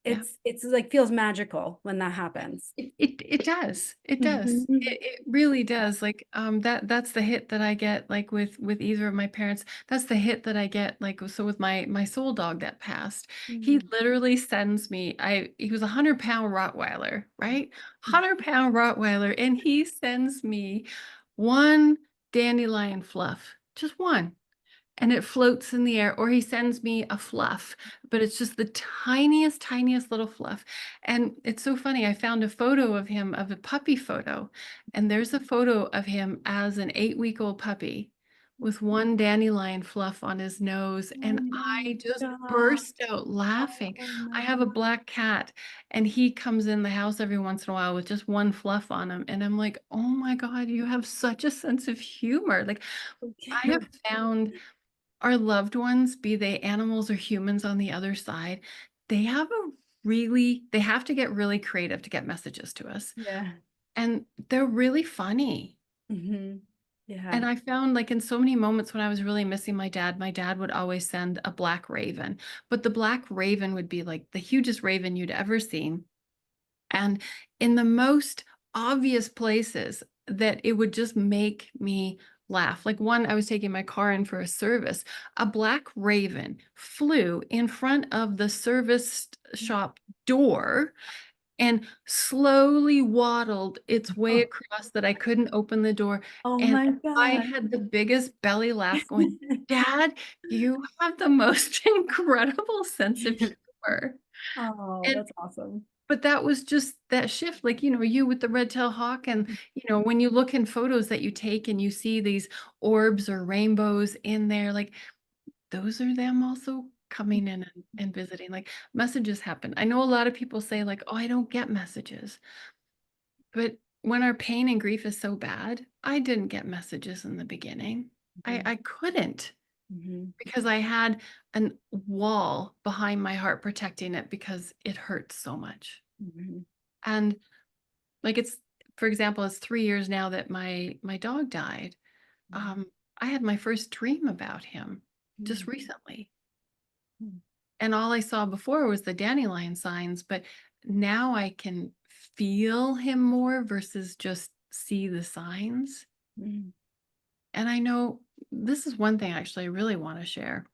Yep. it's like feels magical when that happens. It does. It does. Mhm. It really does. Like that's the hit that I get like with either of my parents. That's the hit that I get like so with my soul dog that passed. He Mhm. literally sends me he was 100-pound Rottweiler, right? 100-pound Rottweiler and he sends me one dandelion fluff. Just one and it floats in the air, or he sends me a fluff, but it's just the tiniest, tiniest little fluff. And it's so funny. I found a photo of him, of a puppy photo, and there's a photo of him as an 8-week-old puppy with one dandelion fluff on his nose. Oh And my I just God. burst out laughing. Oh I my have a God. black cat, and he comes in the house every once in a while with just one fluff on him. And I'm like, oh my God, you have such a sense of humor. Like, I have found our loved ones, be they animals or humans on the other side, they have to get really creative to get messages to us. Yeah. And they're really funny. Hmm. Yeah. And I found like in so many moments when I was really missing my dad would always send a black raven, but the black raven would be like the hugest raven you'd ever seen. And in the most obvious places that it would just make me laugh. Like one, I was taking my car in for a service. A black raven flew in front of the service shop door and slowly waddled its way Oh, across that I couldn't open the door. oh And my I God. had the biggest belly laugh going, Dad, you have the most incredible sense of humor. Oh, And that's awesome. but that was just that shift, like, you with the red-tailed hawk and, when you look in photos that you take and you see these orbs or rainbows in there, like, those are them also coming in and visiting, like, messages happen. I know a lot of people say, like, "Oh, I don't get messages." But when our pain and grief is so bad, I didn't get messages in the beginning. Mhm. I couldn't Mhm. because I had an wall behind my heart protecting it because it hurts so much. Mhm. And like it's for example, it's 3 years now that my dog died. Mhm. Um, I had my first dream about him just Mhm. recently, Mhm. and all I saw before was the dandelion signs, but now I can feel him more versus just see the signs. Mm, And I know this is one thing actually I really want to share.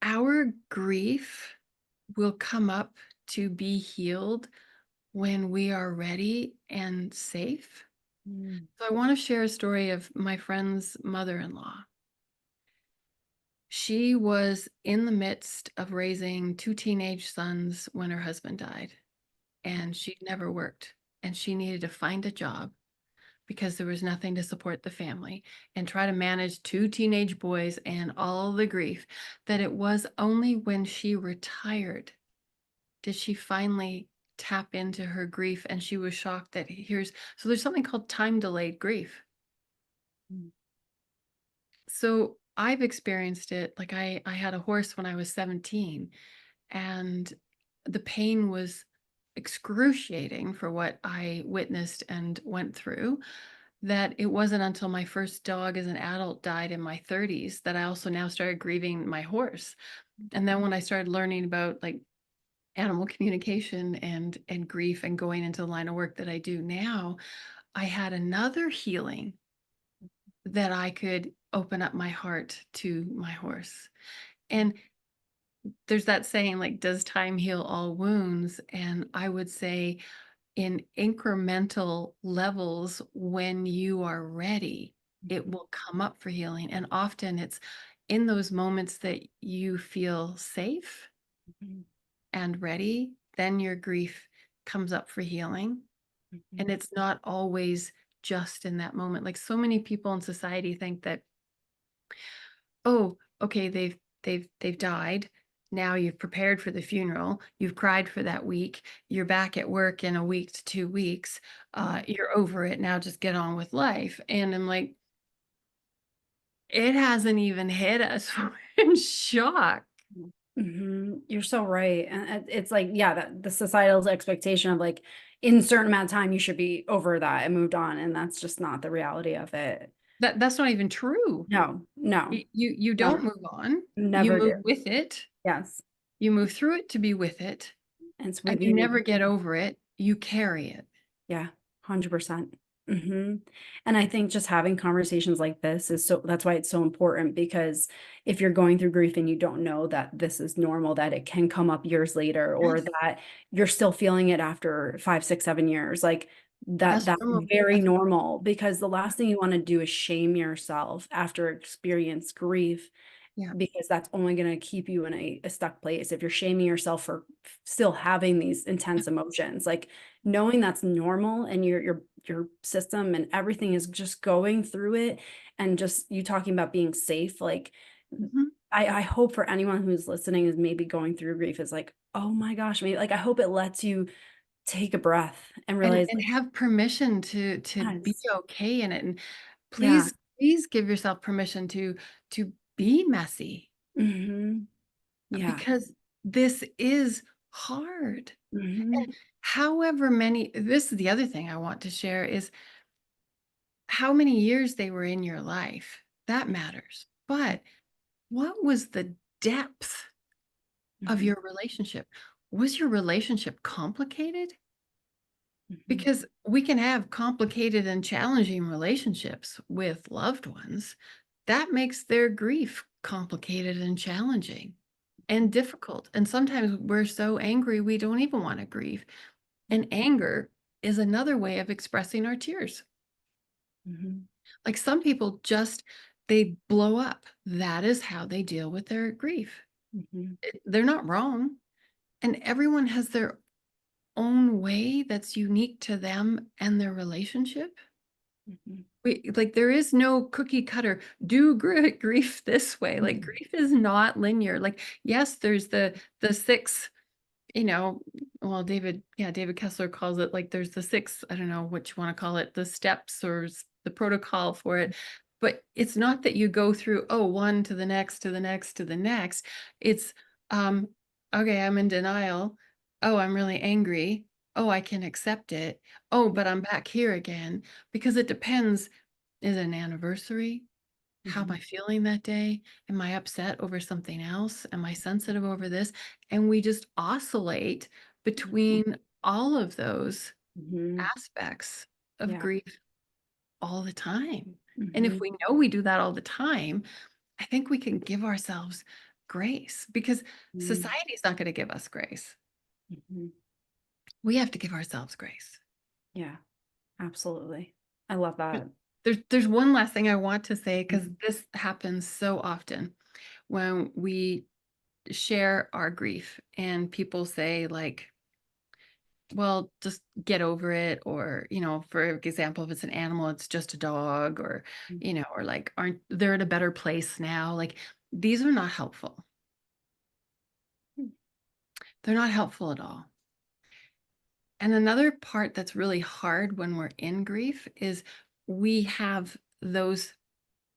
Our grief will come up to be healed when we are ready and safe. mm, So I want to share a story of my friend's mother-in-law. She was in the midst of raising two teenage sons when her husband died, and she'd never worked, and she needed to find a job because there was nothing to support the family and try to manage two teenage boys and all the grief, that it was only when she retired did she finally tap into her grief, and she was shocked that there's something called time delayed grief. mm, So I've experienced it. Like I had a horse when I was 17, and the pain was excruciating for what I witnessed and went through. That it wasn't until my first dog as an adult died in my 30s that I also now started grieving my horse. And then when I started learning about like animal communication and grief and going into the line of work that I do now, I had another healing that I could open up my heart to my horse. And there's that saying, like, does time heal all wounds? And I would say, in incremental levels, when you are ready, it mhm, will come up for healing. And often it's in those moments that you feel safe mhm, and ready, then your grief comes up for healing. And mhm, it's not always just in that moment. Like so many people in society think that, oh, okay, they've died. Now you've prepared for the funeral. You've cried for that week. You're back at work in a week to 2 weeks. mhm. You're over it now. Just get on with life. And I'm like, it hasn't even hit us. We're in shock. Mhm. You're so right. And it's like, yeah, that the societal's expectation of like in certain amount of time you should be over that and moved on. And that's just not the reality of it. That's not even true. No, no, You no, don't move on. You never do. move with it. Yes. You move through it to be with it, And it's and with you you. never get over it. You carry it. Yeah, 100%. Mhm. And I think just having conversations like this is that's why it's so important because if you're going through grief and you don't know that this is normal, that it can come up years later or Yes, that you're still feeling it after 5, 6, 7 years, like that's that's normal. very That's normal because the last thing you want to do is shame yourself after experience grief yeah. because that's only going to keep you in a stuck place if you're shaming yourself for still having these intense emotions like knowing that's normal and your system and everything is just going through it and just you talking about being safe like Mhm. I hope for anyone who's listening is maybe going through grief is like oh my gosh maybe like I hope it lets you take a breath and realize And like have permission to be yes okay in it, and yeah please give yourself permission to be messy, hmm yeah because this is hard. hmm And however many this is the other thing I want to share is how many years they were in your life. That matters. But what was the depth of hmm your relationship? Was your relationship complicated? hmm Because we can have complicated and challenging relationships with loved ones. That makes their grief complicated and challenging and difficult. And sometimes we're so angry, we don't even want to grieve. And anger is another way of expressing our tears. hmm Like some people just, they blow up. That is how they deal with their grief. hmm They're not wrong. And everyone has their own way that's unique to them and their relationship. Mhm, Like there is no cookie cutter, do grief this way. Like mhm, grief is not linear. Like, yes, there's the six, you know, well, David Kessler calls it like there's the six, I don't know what you want to call it, the steps or the protocol for it. But it's not that you go through, oh, one to the next, to the next, to the next. It's um, okay, I'm in denial. Oh, I'm really angry. Oh, I can accept it. Oh, but I'm back here again because it depends. Is it an anniversary? How am I mhm, feeling that day? Am I upset over something else? Am I sensitive over this? And we just oscillate between all of those Mhm. aspects of Yeah. grief all the time. And if Mhm. we know we do that all the time, I think we can give ourselves grace because Mhm. society is not going to give us grace. Mhm. We have to give ourselves grace. Yeah, absolutely. I love But that. there's one last thing I want to say because Mhm. this happens so often when we share our grief and people say like, well, just get over it. Or, for example, if it's an animal, it's just a dog, or, or like, aren't they're in a better place now? Like, these are not helpful. Mhm. They're not helpful at all. And another part that's really hard when we're in grief is we have those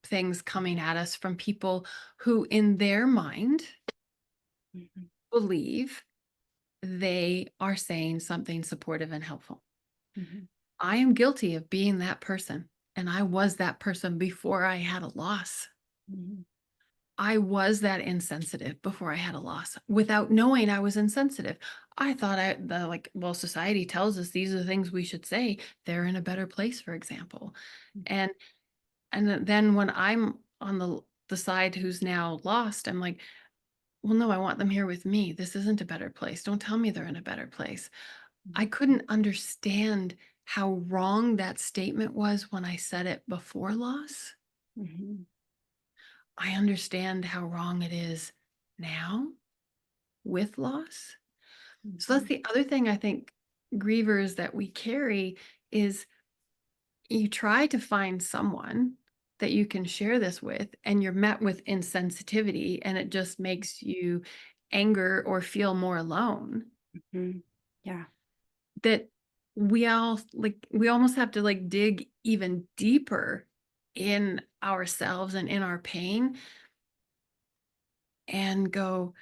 things coming at us from people who, in their mind, Mhm. believe they are saying something supportive and helpful. Mhm. I am guilty of being that person. And I was that person before I had a loss. Mhm. I was that insensitive before I had a loss without knowing I was insensitive. I thought well, society tells us these are the things we should say. They're in a better place, for example. Mhm. And then when I'm on the side who's now lost, I'm like, well, no, I want them here with me. This isn't a better place. Don't tell me they're in a better place. I couldn't understand how wrong that statement was when I said it before loss. Mhm. I understand how wrong it is now with loss. So that's Mhm. the other thing I think grievers that we carry is you try to find someone that you can share this with, and you're met with insensitivity, and it just makes you anger or feel more alone. Mhm. Yeah. That we almost have to like dig even deeper in ourselves and in our pain and go,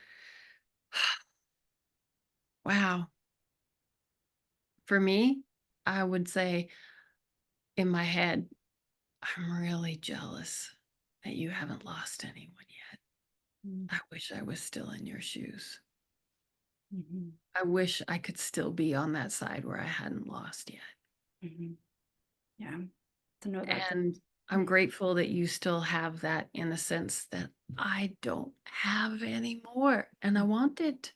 wow. For me, I would say in my head, I'm really jealous that you haven't lost anyone yet. Mhm. I wish I was still in your shoes. Mhm. I wish I could still be on that side where I hadn't lost yet. Mhm. Yeah. To know that. And I'm Yeah. grateful that you still have that innocence that I don't have anymore. And I want it,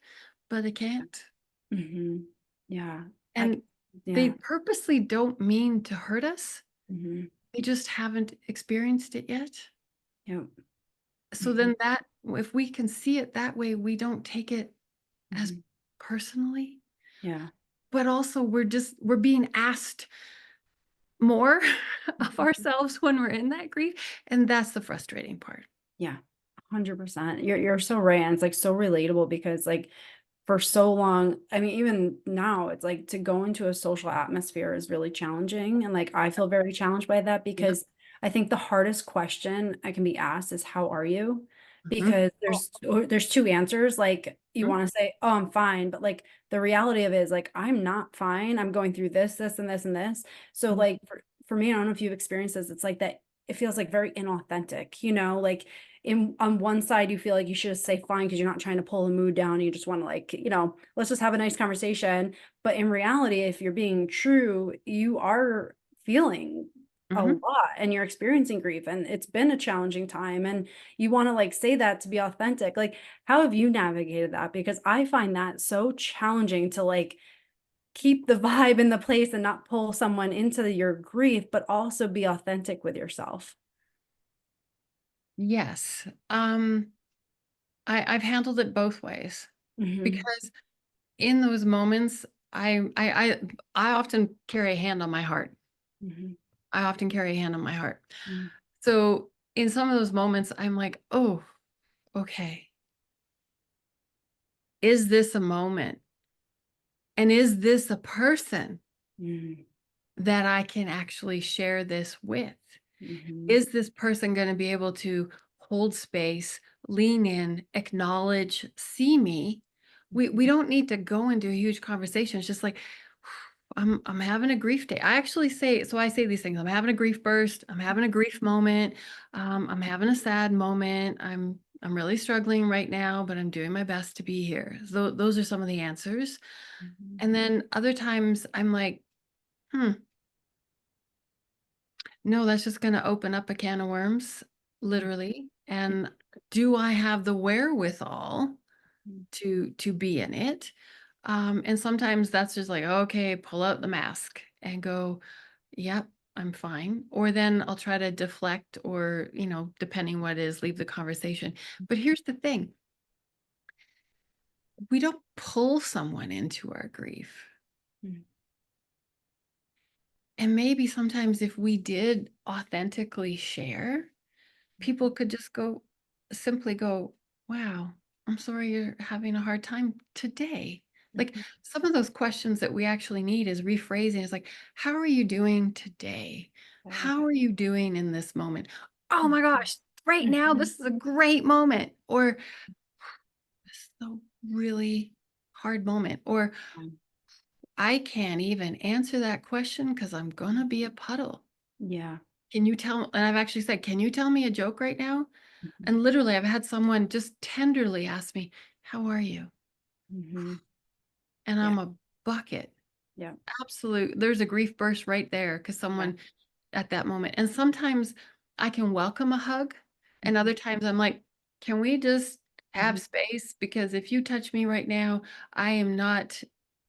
but I can't. Mhm. Yeah. And they Yeah. purposely don't mean to hurt us. Mhm. They just haven't experienced it yet. Yep. So Mhm. then if we can see it that way, we don't take it as Mhm. personally, Yeah. but also we're being asked more of Mhm. ourselves when we're in that grief. And that's the frustrating part. Yeah. 100%. You're so right. And it's like so relatable because like for so long, I mean, even now, it's like to go into a social atmosphere is really challenging. And like I feel very challenged by that Yep. because I think the hardest question I can be asked is how are you? Mhm. Because Oh, there's two answers. Like you mhm, want to say, oh, I'm fine, but like the reality of it is like I'm not fine. I'm going through this, this, and this, and this. So mhm, like for me, I don't know if you've experienced this, it's like that it feels like very inauthentic, like in on one side you feel like you should just say fine because you're not trying to pull the mood down, you just want to like let's just have a nice conversation, but in reality if you're being true you are feeling a mhm. lot and you're experiencing grief and it's been a challenging time and you want to like say that to be authentic. Like how have you navigated that? Because I find that so challenging to like keep the vibe in the place and not pull someone into your grief but also be authentic with yourself. Yes. I've handled it both ways Hmm. because in those moments, I often carry a hand on my heart. Hmm. I often carry a hand on my heart. Hmm. So in some of those moments, I'm like, oh, okay. Is this a moment? And is this a person Hmm. that I can actually share this with? Hmm. Is this person going to be able to hold space, lean in, acknowledge, see me? We don't need to go into a huge conversation. It's just like I'm having a grief day. I say these things. I'm having a grief burst. I'm having a grief moment. I'm having a sad moment. I'm really struggling right now, but I'm doing my best to be here. So those are some of the answers. Mhm. And then other times I'm like, hmm, no, that's just going to open up a can of worms, literally. And do I have the wherewithal Mhm. to be in it? And sometimes that's just like, okay, pull out the mask and go, yep, I'm fine. Or then I'll try to deflect or, depending what it is, leave the conversation. But here's the thing, we don't pull someone into our grief. Mhm. And maybe sometimes if we did authentically share, people could just simply go, wow, I'm sorry you're having a hard time today. Like Mhm. some of those questions that we actually need is rephrasing. It's like, how are you doing today? I love How that. are you doing in this moment? Oh my Mhm. gosh, right now, Mhm. this is a great moment. Or this is a really hard moment. Or I can't even answer that question because I'm going to be a puddle. Yeah. Can you tell? And I've actually said, can you tell me a joke right now? Mhm. And literally, I've had someone just tenderly ask me, how are you? Mhm. And Yeah. I'm a bucket. Yeah. Absolute. There's a grief burst right there because Yeah. someone at that moment. And sometimes I can welcome a hug. And Mhm. other times I'm like, can we just have Mhm. space? Because if you touch me right now, I am not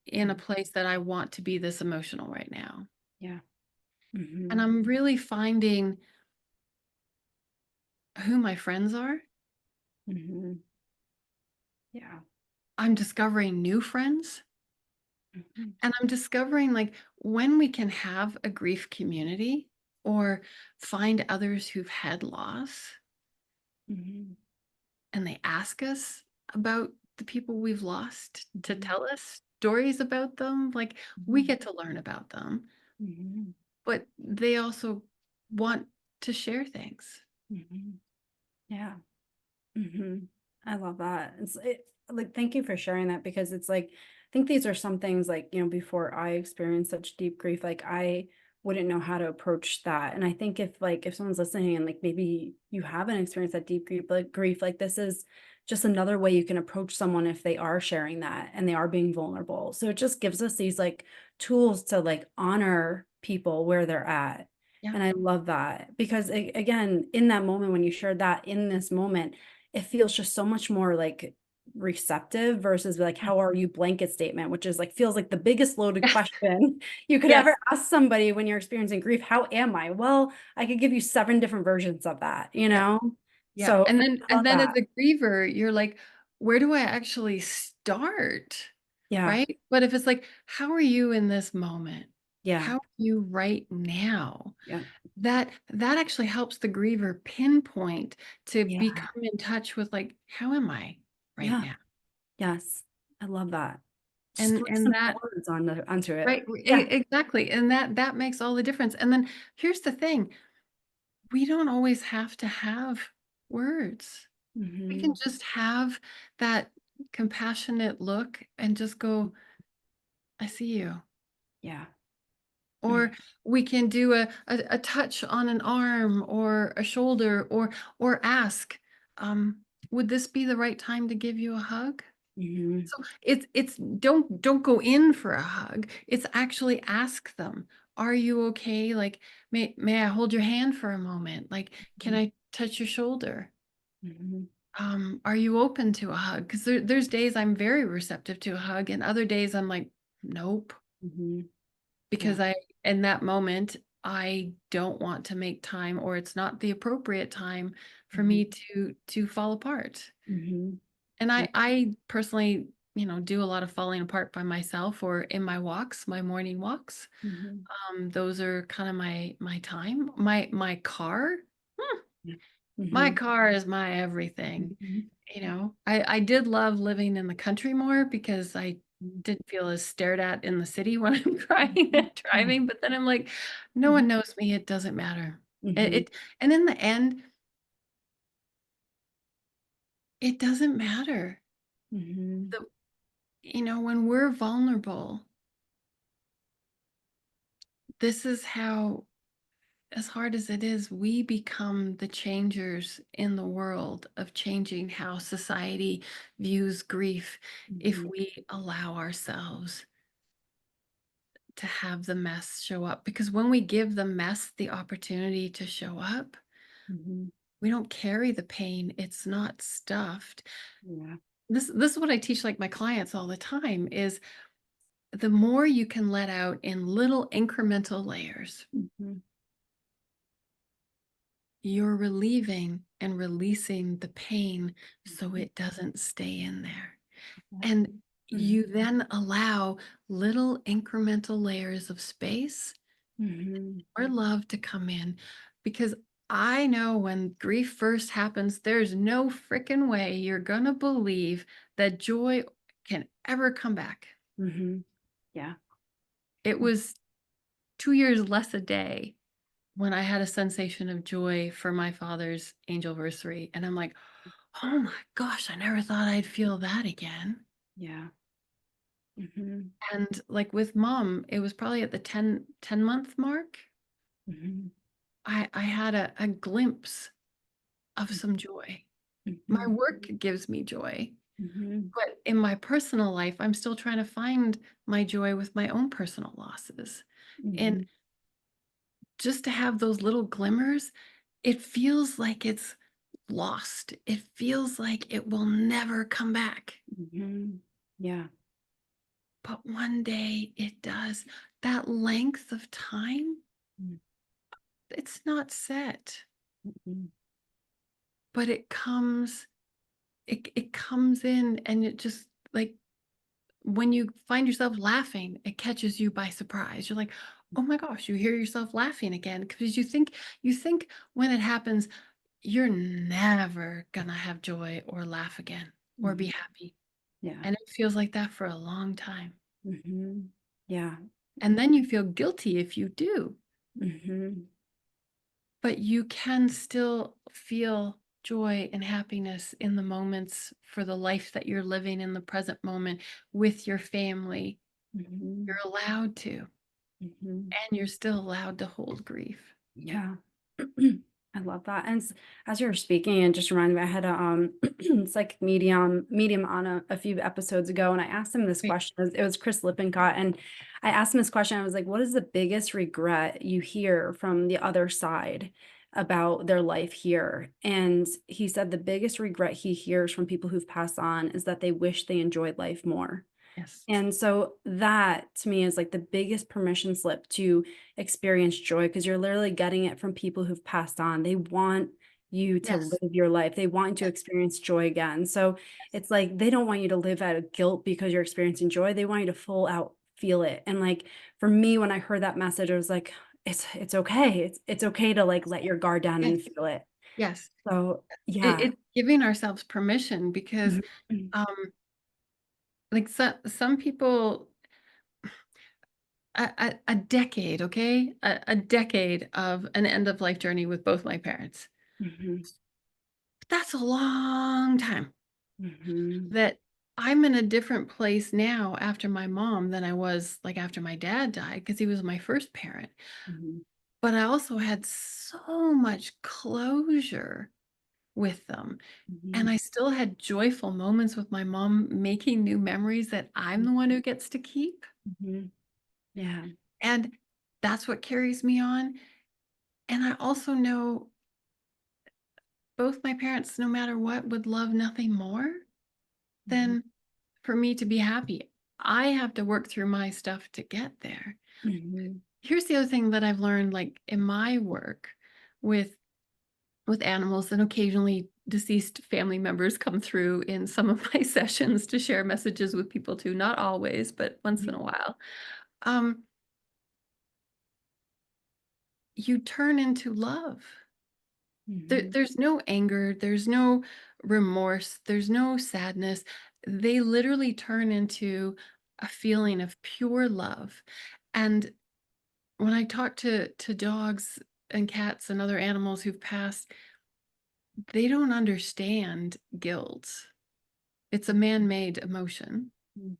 in a Mhm. place that I want to be this emotional right now. Yeah. And Mhm. I'm really finding who my friends are. Mhm. Yeah. I'm discovering new friends. Mhm. And I'm discovering like when we can have a grief community or find others who've had loss Mhm. and they ask us about the people we've lost to Mhm. tell us stories about them, like we Mhm. get to learn about them, Mhm. but they also want to share things. Mhm. Yeah. Mhm. I love that. Like, thank you for sharing that because it's like, I think these are some things like, before I experienced such deep grief, like I wouldn't know how to approach that. And I think if someone's listening and like maybe you haven't experienced that deep grief, like this is just another way you can approach someone if they are sharing that and they are being vulnerable. So it just gives us these like tools to like honor people where they're at. Yeah. And I love that because again, in that moment when you shared that in this moment, it feels just so much more like receptive versus like Yeah. how are you blanket statement, which is like feels like the biggest loaded Yes. question you could Yes. ever ask somebody when you're experiencing grief. How am I? Well, I could give you seven different versions of that, Yeah. Yeah. so And I love then as that. a griever, you're like, where do I actually start? Yeah. Right? But if it's like, how are you in this moment? Yeah. How are you right now? Yeah. That actually helps the griever pinpoint to Yeah. become in touch with like, how am I right Yeah. now? Yes, I love that. Just And three and simple that words onto it. right, Yeah. exactly. And that makes all the difference. And then here's the thing, we don't always have to have words. We can Hmm. just have that compassionate look and just go, I see you. Yeah. Mm. Or we can do a touch on an arm or a shoulder or ask, would this be the right time to give you a hug? Mhm. So it's don't go in for a hug. It's actually ask them, are you okay? Like, may I hold your hand for a moment? Like, can I touch your shoulder? Mhm. Are you open to a hug? Because there's days I'm very receptive to a hug, and other days I'm like, nope, Mhm. Yeah. because in that moment, I don't want to make time, or it's not the appropriate time for Mhm. me to fall apart. Mhm. And Yeah. I personally, do a lot of falling apart by myself or in my walks, my morning walks. Mhm. Those are kind of my time. My car, hmm, Yeah. my Mhm. car is my everything. Mhm. I did love living in the country more because I Mhm. didn't feel as stared at in the city when I'm crying Mhm. and driving. But then I'm like, no Mhm. one knows me. It doesn't matter. Mhm. And in the end, it doesn't matter. Mhm. The, when we're vulnerable, this is how as hard as it is, we become the changers in the world of changing how society views grief if Mhm, we allow ourselves to have the mess show up. Because when we give the mess the opportunity to show up, mhm. we don't carry the pain. It's not stuffed. Yeah. This is what I teach like my clients all the time is the more you can let out in little incremental layers, Mhm. you're relieving and releasing the pain so Mhm. it doesn't stay in there. And Exactly. Mhm. you then allow little incremental layers of space Mhm. or love to come in because I know when grief first happens, there's no freaking way you're going to believe that joy can ever come back. Mhm. Yeah. It was 2 years less a day when I had a sensation of joy for my father's angelversary. And I'm like, oh my gosh, I never thought I'd feel that again. Yeah. Mhm. And like with mom, it was probably at the ten month mark. Mhm. I had a glimpse of some joy. My Mhm. work gives me joy. Mhm. But in my personal life, I'm still trying to find my joy with my own personal losses. And Mhm. just to have those little glimmers, it feels like it's lost. It feels like it will never come back. Mhm. Yeah. But one day it does. That length of time, Mm. it's not set, Mhm. but it comes in and it just like when you find yourself laughing, it catches you by surprise. You're like, "Oh my gosh," you hear yourself laughing again because you think when it happens, you're never gonna have joy or laugh again or be Mhm. happy. Yeah. And it feels like that for a long time. Mhm. Yeah. And then you feel guilty if you do, Mhm. but you can still feel joy and happiness in the moments for the life that you're living in the present moment with your family. You're Mhm. allowed to. Mhm. And you're still allowed to hold grief. Yeah. I love that. And as you were speaking, it just reminded me, I had a psychic medium on a few episodes ago, and I asked him this Right. question. It was Chris Lippincott, and I asked him this question. I was like, "What is the biggest regret you hear from the other side about their life here?" And he said the biggest regret he hears from people who've passed on is that they wish they enjoyed life more. Yes. And so that to me is like the biggest permission slip to experience joy because you're literally getting it from people who've passed on. They want you to Yes. live your life. They want you to Yes. experience joy again. So it's like they don't want you to live out of guilt because you're experiencing joy. They want you to full out feel it. And like for me, when I heard that message, I was like, it's okay. It's okay to like let your guard down Yes. and feel it. Yes. So yeah. It's giving ourselves permission because, Mhm. um, like, some people a decade, okay? A decade of an end of life journey with both my parents. Mhm. That's a long time Mhm. that I'm in a different place now after my mom than I was, like, after my dad died because he was my first parent. Mhm. But I also had so much closure with them. And Mhm. I still had joyful moments with my mom making new memories that I'm the one who gets to keep. Mhm. Yeah. And that's what carries me on. And I also know both my parents, no matter what, would love nothing more Mhm. than for me to be happy. I have to work through my stuff to get there. Mhm. Here's the other thing that I've learned like in my work with animals and occasionally deceased family members come through in some of my sessions to share messages with people too, not always, but once in Mhm. a while. Um, you turn into love. Mhm. There's no anger, there's no remorse, there's no sadness. They literally turn into a feeling of pure love. And when I talk to dogs and cats and other animals who've passed, they don't understand guilt. It's a man-made emotion Mhm.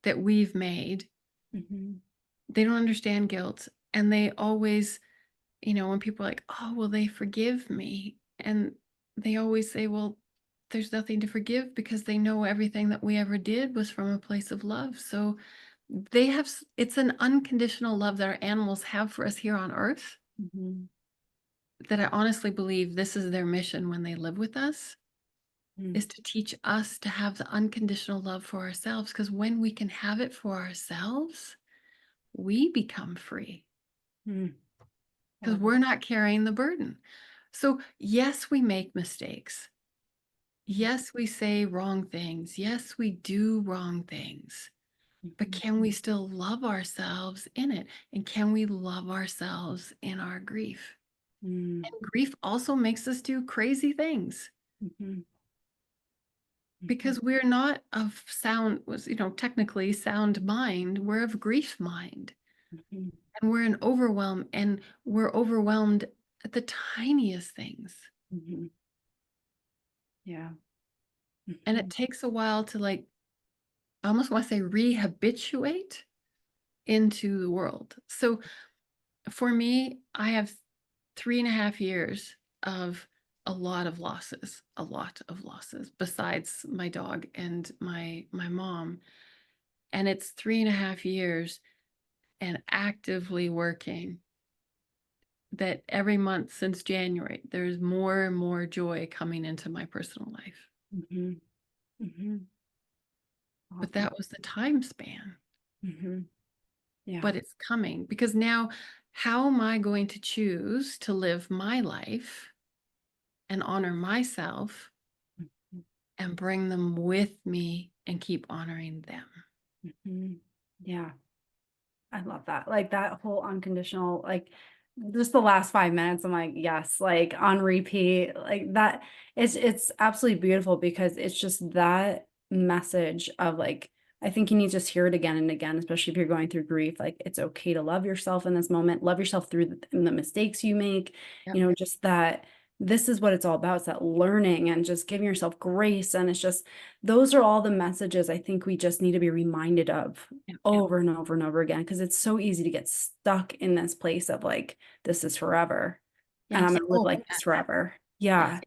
that we've made. Mhm. They don't understand guilt, and they always when people are like, oh, will they forgive me? And they always say, well, there's nothing to forgive because they know everything that we ever did was from a place of love. So it's an unconditional love that our animals have for us here on earth, Mhm. that I honestly believe this is their mission when they live with us, Mm. is to teach us to have the unconditional love for ourselves. Because when we can have it for ourselves, we become free Mm. I because love that. we're not carrying the burden. So, yes, we make mistakes. Mm. Yes, we say wrong things. Yes, we do wrong things. But Mhm. can we still love ourselves in it? And can we love ourselves in our grief? Mm. And grief also makes us do crazy things Mhm. Mhm. because we're not of technically sound mind. We're of grief mind. Mhm. And we're overwhelmed at the tiniest things. Mhm. Yeah. And it Mhm. takes a while to, like, I almost want to say, rehabituate into the world. So for me, I have 3.5 years of a lot of losses, besides my dog and my mom. And it's 3.5 years and actively working that every month since January, there's more and more joy coming into my personal life. Mhm. Mhm. But Awesome. that was the time span. Mhm. Yeah. But it's coming because now, how am I going to choose to live my life and honor myself Mhm. and bring them with me and keep honoring them? Mhm. Yeah. I love that. Like that whole unconditional, like just the last 5 minutes, I'm like, yes, like on repeat, like that. It's absolutely beautiful because it's just that message of like, I think you need to just hear it again and again, especially if you're going through grief. Like it's okay to love yourself in this moment, love yourself through the mistakes you make, Yep. just that this is what it's all about. It's that learning and just giving yourself grace. And it's just, those are all the messages I think we just need to be reminded of Yep. Yep. over and over and over again because it's so easy to get stuck in this place of like this is forever and I'm Yes. gonna live Oh, like yes. this forever. Yes. Yeah.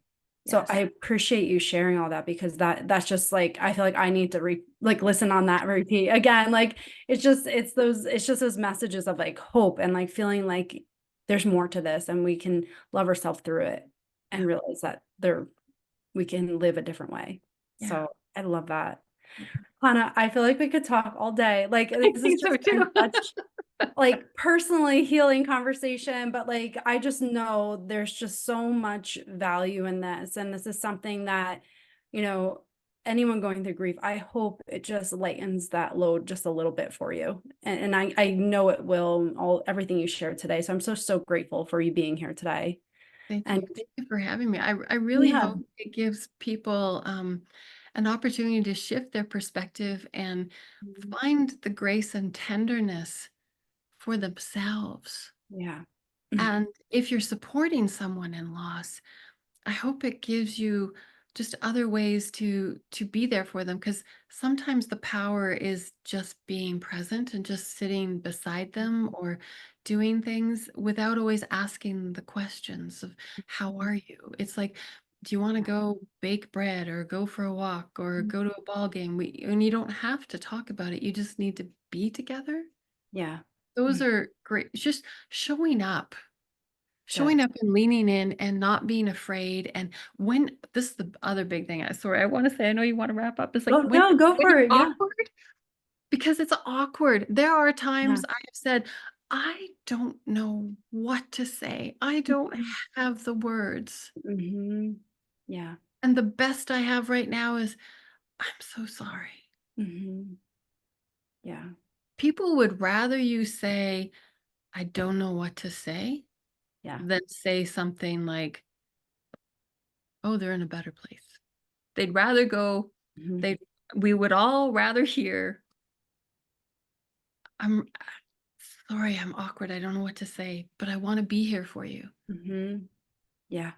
So I Yes. appreciate you sharing all that because that's just like I feel like I need to like listen on that repeat again. Like it's just those messages of like hope and like feeling like there's more to this and we can love ourselves through it and Yeah. realize that we can live a different way. Yeah. So I love that. Yeah. Hannah, I feel like we could talk all day. Like I this has think so just been too. such like personally healing conversation, but like I just know there's just so much value in this. And this is something that, you know, anyone going through grief, I hope it just lightens that load just a little bit for you. And I know it will, all everything you shared today. So I'm so grateful for you being here today. Thank And you. Thank you for having me. I really yeah. hope it gives people an opportunity to shift their perspective and find the grace and tenderness for themselves. Yeah. And if you're supporting someone in loss, I hope it gives you just other ways to be there for them, because sometimes the power is just being present and just sitting beside them or doing things without always asking the questions of how are you? It's like, do you want to go bake bread or go for a walk or go to a ball game? And you don't have to talk about it. You just need to be together. Yeah. Those are great. It's just showing up. Good. Showing up and leaning in and not being afraid. And when this is the other big thing, I want to say, I know you want to wrap up. It's like Oh no, go when for it's it. Yeah. awkward, because it's awkward. There are Yeah. times I have said, I don't know what to say. I don't have the words. Hmm. Yeah. And the best I have right now is, I'm so sorry. Hmm. Yeah. People would rather you say, I don't know what to say, Yeah. than say something like, oh, they're in a better place. They'd rather go Mhm. they we would all rather hear, "I'm sorry, I'm awkward, I don't know what to say, but I wanna be here for you." Mhm. Yeah,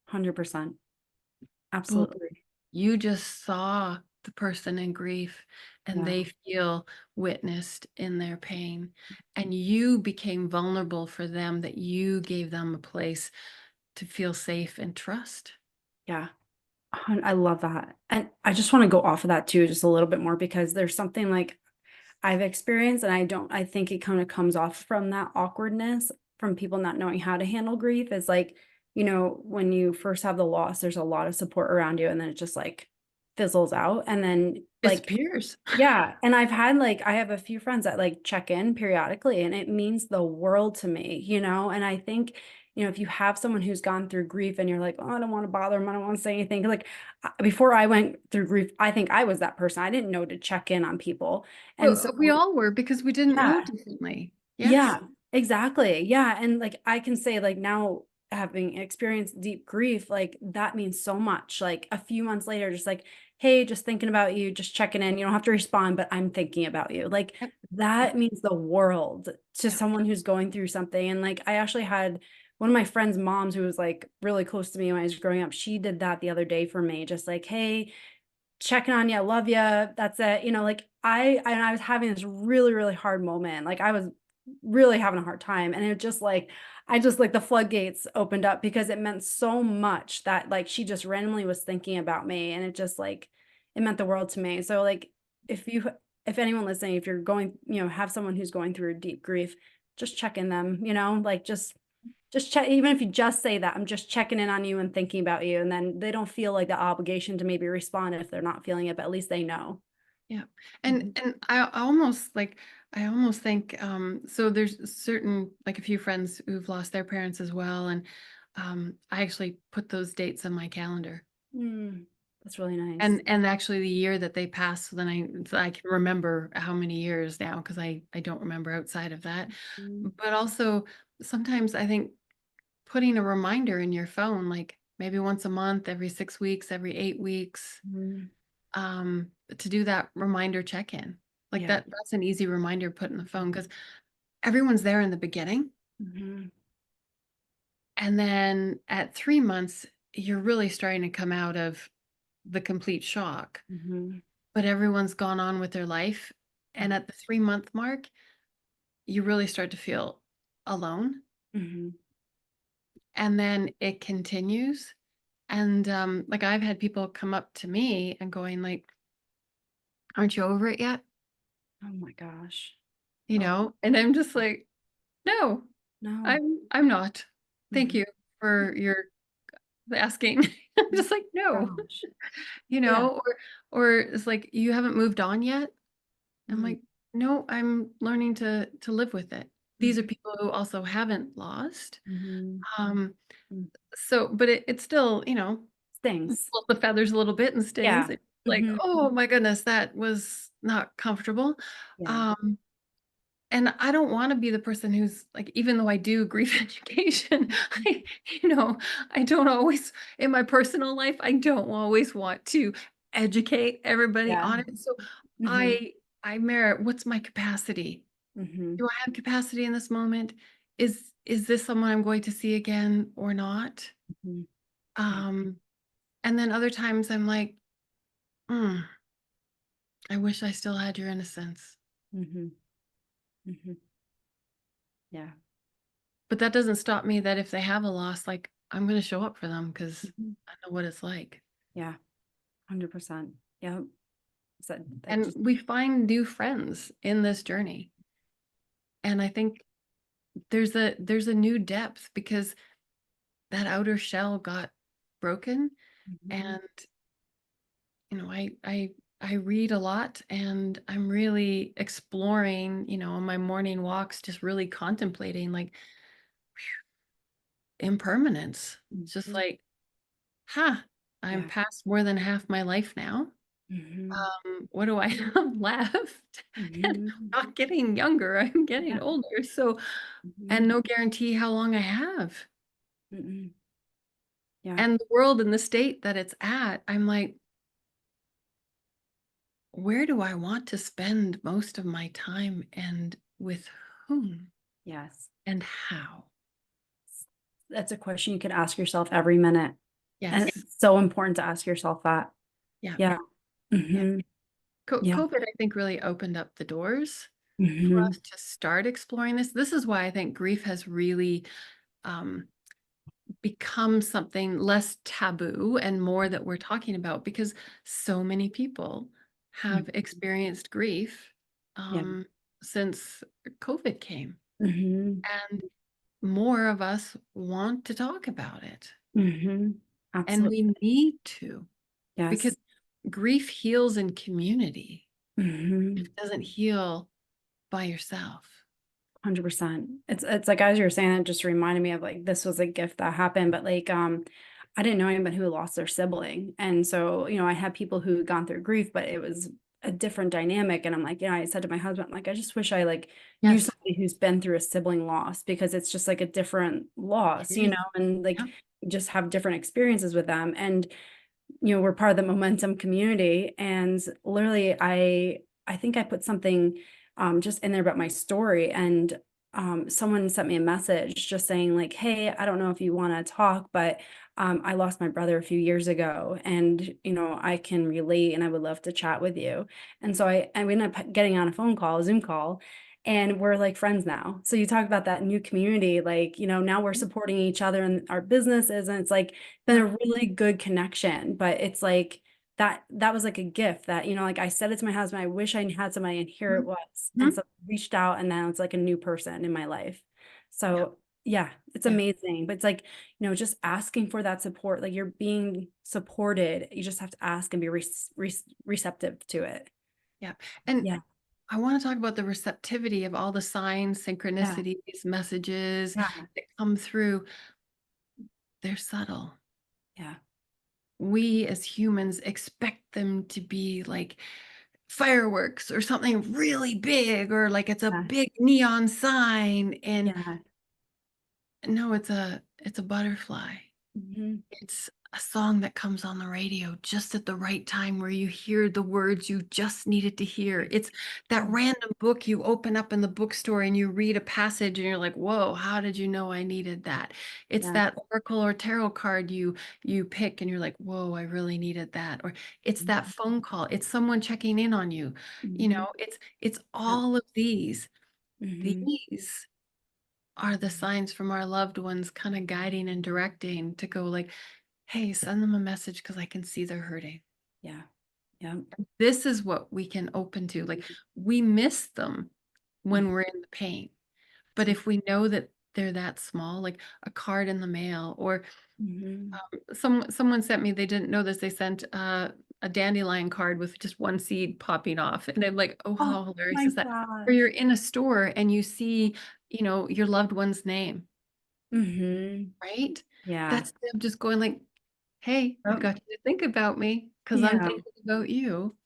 100%. Boom, Absolutely. you just saw the person in grief and Yeah. they feel witnessed in their pain. And you became vulnerable for them, that you gave them a place to feel safe and trust. Yeah. I love that. And I just want to go off of that too, just a little bit more, because there's something like I've experienced, and I think it kind of comes off from that awkwardness from people not knowing how to handle grief. Is like, when you first have the loss, there's a lot of support around you, and then it just like fizzles out. And then like, Disappears. yeah, and I have a few friends that like check in periodically, and it means the world to me. And I think, if you have someone who's gone through grief and you're like, oh, I don't want to bother them, I don't want to say anything. Like before I went through grief, I think I was that person. I didn't know to check in on people. And so Well, we all were, because we didn't know yeah, differently. Yes. yeah, exactly. Yeah. And like I can say like now, having experienced deep grief, like that means so much. Like a few months later, just like, hey, just thinking about you, just checking in. You don't have to respond, but I'm thinking about you. Like Yep. that Yep. means the world to Yep. someone who's going through something. And like I actually had one of my friend's moms who was like really close to me when I was growing up. She did that the other day for me, just like, hey, checking on you, love you. That's it. Like I was having this really, really hard moment. Like I was really having a hard time. And it just like, I just like the floodgates opened up because it meant so much that like she just randomly was thinking about me. And it just like, it meant the world to me. So like, if anyone listening, if you're going, have someone who's going through deep grief, just check in them, like just check, even if you just say that, I'm just checking in on you and thinking about you. And then they don't feel like the obligation to maybe respond if they're not feeling it, but at least they know. Yeah. Mhm. And I almost think, so there's certain, like a few friends who've lost their parents as well. And I actually put those dates on my calendar. Mm, that's really nice. And actually the year that they passed, so then I can remember how many years now, because I don't remember outside of that. Mm, But also sometimes I think putting a reminder in your phone, like maybe once a month, every 6 weeks, every 8 weeks, mm, to do that reminder check-in. Like yeah. that's an easy reminder to put in the phone, because everyone's there in the beginning. Mhm, And then at 3 months, you're really starting to come out of the complete shock, mhm, but everyone's gone on with their life. And at the 3 month mark, you really start to feel alone. mhm, And then it continues. And like I've had people come up to me and going like, aren't you over it yet? oh my gosh. You Oh, know? And I'm just like, no, no. I'm not. Thank Mhm. you for your asking. I'm Oh just like, no, gosh. you Yeah. know, or it's like, you haven't moved on yet. I'm Mm, like, no, I'm learning to live with it. These are mhm, people who also haven't lost. mhm, Um, mm. so, but it's still, Stings. ruffles the feathers a little bit and stings. Yeah. It's like, Mhm, oh my goodness, that was not comfortable. yeah. Um, And I don't wanna be the person who's like, even though I do grief education, Mhm. I you know, I don't always, in my personal life, I don't always want to educate everybody Yeah. on it. So Mhm, I merit, what's my capacity? mhm, Do I have capacity in this moment? Is this someone I'm going to see again or not? mhm. Yeah. Um, and then other times I'm like, "Mm, I wish I still had your innocence." Mhm, mhm. Yeah. But that doesn't stop me, that if they have a loss, like, I'm gonna show up for them, because Mhm. I know what it's like. Yeah. 100%. Yeah. So that And just we find new friends in this journey. And I think there's a new depth, because that outer shell got broken. mhm, And, I read a lot, and I'm really exploring, on my morning walks, just really contemplating, like, impermanence. It's just mhm. like, huh, I'm Yeah. past more than half my life now. Mhm, What do I have left? And mhm. I'm not getting younger, I'm getting Yeah. older, so, and Mhm, no guarantee how long I have. mm. Yeah. And the world in the state that it's at, I'm like, where do I want to spend most of my time, and with whom, Yes. and how? That's a question you could ask yourself every minute. And Yes. it's so important to ask yourself that. Yeah. Yeah. Yeah. Mhm. Yeah. COVID, I think, really opened up the doors for us Mhm. to start exploring this. This is why I think grief has really um, become something less taboo and more that we're talking about, because so many people Mhm. have experienced grief Yeah. since COVID came, Mhm. and more of us want to talk about it, Mhm. and Absolutely. we need to, because Yes. grief heals in community. It Mhm. doesn't heal by yourself. 100%. It's like as you were saying, it just reminded me of like this was a gift that happened, but like I didn't know anybody who lost their sibling. And so, I had people who had gone through grief, but it was a different dynamic. And I'm like, I said to my husband, like, I just wish I like knew Yes, somebody who's been through a sibling loss because it's just like a different it loss, is. and like Yeah. just have different experiences with them. And we're part of the momentum community, and literally I think I put something just in there about my story, and someone sent me a message just saying like, hey, I don't know if you want to talk, but I lost my brother a few years ago, and I can relate and I would love to chat with you. And so I ended up getting on a Zoom call, and we're like friends now. So you talk about that new community, like, now we're supporting each other in our businesses, and it's like been Yeah. a really good connection. But it's like that was like a gift that, like I said it to my husband, I wish I had somebody, and here it Mhm. was. And Mhm. so I reached out, and now it's like a new person in my life. Yeah. So yeah, it's Yeah. amazing. But it's like, just asking for that support, like you're being supported. You just have to ask and be receptive to it. Yeah. And Yeah. I want to talk about the receptivity of all the signs, Yeah. synchronicities, messages Yeah. that come through. They're subtle. Yeah. We as humans expect them to be like fireworks or something really big, or like it's a Yeah. big neon sign. And Yeah. no, it's a butterfly. Mhm. It's a song that comes on the radio just at the right time where you hear the words you just needed to hear. It's that Mhm. random book you open up in the bookstore and you read a passage and you're like, "Whoa, how did you know I needed that?" It's Yeah. that oracle or tarot card you pick and you're like, "Whoa, I really needed that." Or it's that Mhm. phone call. It's someone checking in on you. Mhm. It's Yeah. all of these. Mhm. These are the signs from our loved ones kind of guiding and directing to go like, hey, send them a message because I can see they're hurting. Yeah. Yeah. This is what we can open to. Like, we miss them when we're in the pain. But if we know that they're that small, like a card in the mail, or Mhm. someone sent me, they didn't know this, they sent a dandelion card with just one seed popping off. And I'm like, oh, Oh how hilarious my is that? Or you're gosh. in a store and you see, your loved one's name, Mhm. right? Yeah. That's them just going like, hey, I've Yep. got you to think about me because I'm Yeah. thinking about you.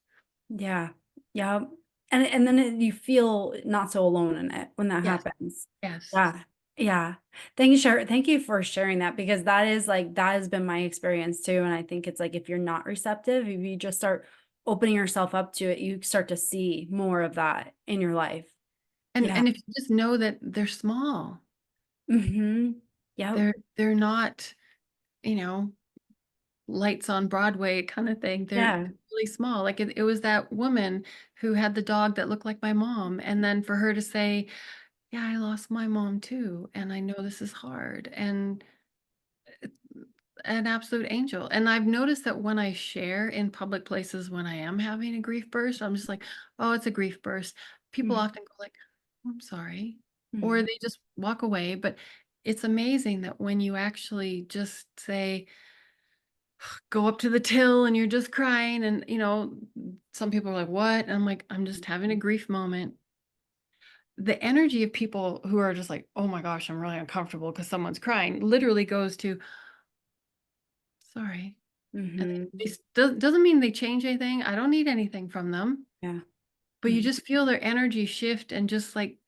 Yeah. Yeah. And then you feel not so alone in it when that Yes, happens. yes. Yeah. Yeah. Thank you for sharing that, because that has been my experience too. And I think it's like if you're not receptive, if you just start opening yourself up to it, you start to see more of that in your life. And Yeah. and if you just know that they're small, Mhm. Yep. they're not, you know, lights on Broadway kind of thing. They're Yeah. really small. Like it was that woman who had the dog that looked like my mom. And then for her to say, yeah, I lost my mom too. And I know this is hard. And an absolute angel. And I've noticed that when I share in public places when I am having a grief burst, I'm just like, oh, it's a grief burst. People Mhm. often go like, I'm sorry. Or Mhm. they just walk away. But it's amazing that when you actually just say, go up to the till and you're just crying, and some people are like, what? And I'm like, I'm just having a grief moment. The energy of people who are just like, oh my gosh, I'm really uncomfortable because someone's crying, literally goes to, sorry. And Mhm. doesn't mean they change anything. I don't need anything from them, Yeah. but you Mhm. just feel their energy shift and just like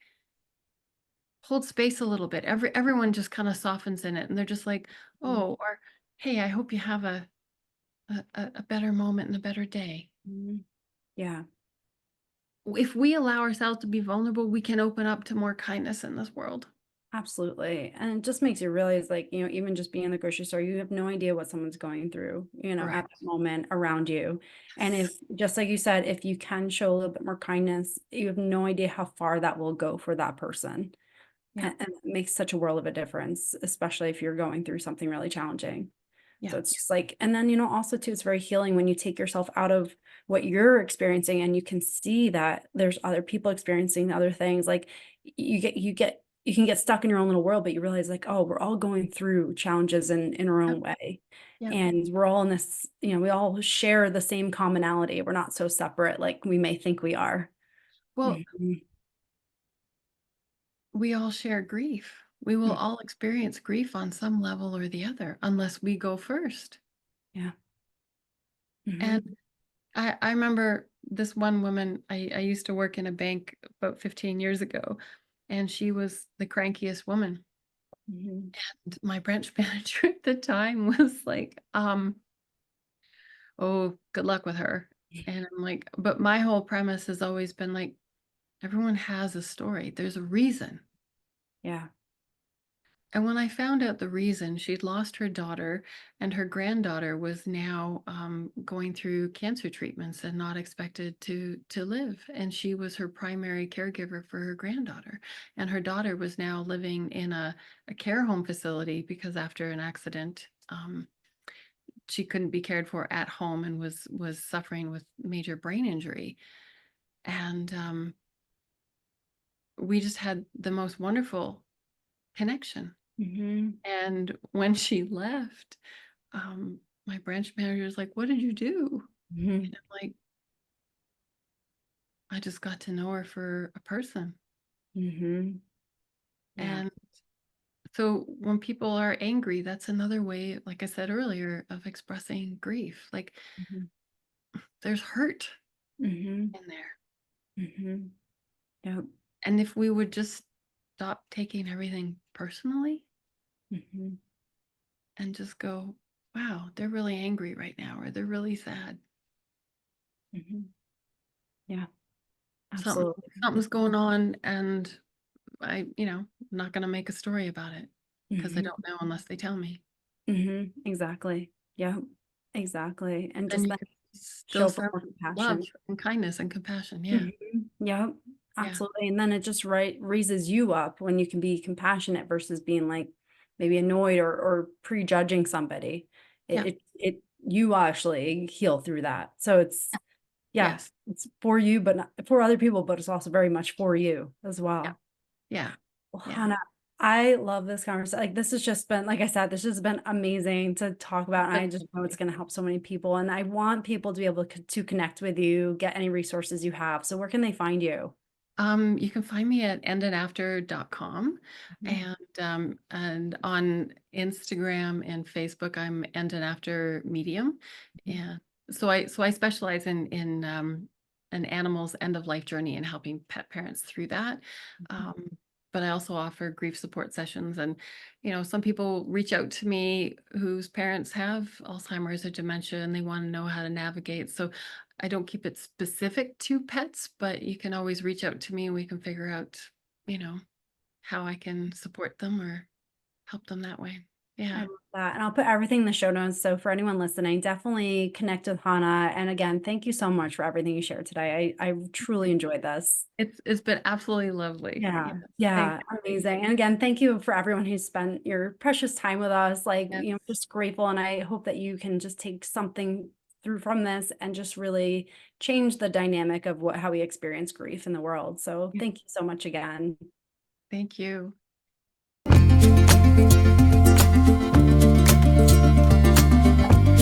hold space a little bit. Everyone just kind of softens in it, and they're just like, oh, or hey, I hope you have a better moment and a better day. Mhm. Yeah. If we allow ourselves to be vulnerable, we can open up to more kindness in this world. Absolutely. And it just makes you realize, like, even just being in the grocery store, you have no idea what someone's going through, at Correct. that moment around you. And if, Yes. just like you said, if you can show a little bit more kindness, you have no idea how far that will go for that person. Yeah. And it makes such a world of a difference, especially if you're going through something really challenging. Yeah. So it's just like, and then, also too, it's very healing when you take yourself out of what you're experiencing and you can see that there's other people experiencing other things. Like you can get stuck in your own little world, but you realize like, oh, we're all going through challenges in our Yep. own way. Yep. And we're all in this, we all share the same commonality. We're not so separate like we may think we are. Well, Mhm. we all share grief. We will Mm. all experience grief on some level or the other, unless we go first. Yeah. And Hmm. I remember this one woman, I used to work in a bank about 15 years ago, and she was the crankiest woman. Hmm. And my branch manager at the time was like, oh, good luck with her. And I'm like, but my whole premise has always been like, everyone has a story. There's a reason. Yeah. And when I found out the reason, she'd lost her daughter, and her granddaughter was now going through cancer treatments and not expected to live. And she was her primary caregiver for her granddaughter. And her daughter was now living in a care home facility because after an accident, she couldn't be cared for at home and was suffering with major brain injury. And we just had the most wonderful connection. Hmm. And when she left, my branch manager was like, "What did you do?" Hmm. And I'm like, "I just got to know her for a person." Hmm. Yeah. And so when people are angry, that's another way, like I said earlier, of expressing grief. Like Hmm. there's hurt Hmm. in there. Hmm. Yep. And if we would just stop taking everything personally Hmm. and just go, wow, they're really angry right now, or they're really sad. Hmm. Yeah, Something absolutely. something's going on, and I'm not gonna make a story about it because I Hmm. don't know unless they tell me. Hmm. Exactly. Yeah, exactly. And Then just you then can still show for send more love compassion. and kindness and compassion. Yeah. Mhm. Yep, Yeah. absolutely, and then it just raises you up when you can be compassionate versus being, like, maybe annoyed or prejudging somebody. Yeah. You actually heal through that. So Yeah. yeah, Yes. it's for you, but not for other people, but it's also very much for you as Yeah. well. Yeah. Well, Yeah. Hannah, I love this conversation. Like, this has just been, like I said, this has been amazing to talk about. And But I just thank know it's you. going to help so many people. And I want people to be able to connect with you, get any resources you have. So where can they find you? You can find me at endandafter.com, Mhm. and on Instagram and Facebook, I'm End and After Medium. And so I specialize in an animal's end of life journey and helping pet parents through that. Um, but I also offer grief support sessions, and some people reach out to me whose parents have Alzheimer's or dementia and they want to know how to navigate. So I don't keep it specific to pets, but you can always reach out to me and we can figure out, you know, how I can support them or help them that way. I Yeah. love that. And I'll put everything in the show notes. So for anyone listening, definitely connect with Hannah. And again, thank you so much for everything you shared today. I truly enjoyed this. It's been absolutely lovely. Yeah, Yes. Thank yeah, you. amazing. And again, thank you for everyone who spent your precious time with us. Like, Yes. just grateful. And I hope that you can just take something through from this and just really change the dynamic of how we experience grief in the world. So Yeah. thank you so much again. Thank you.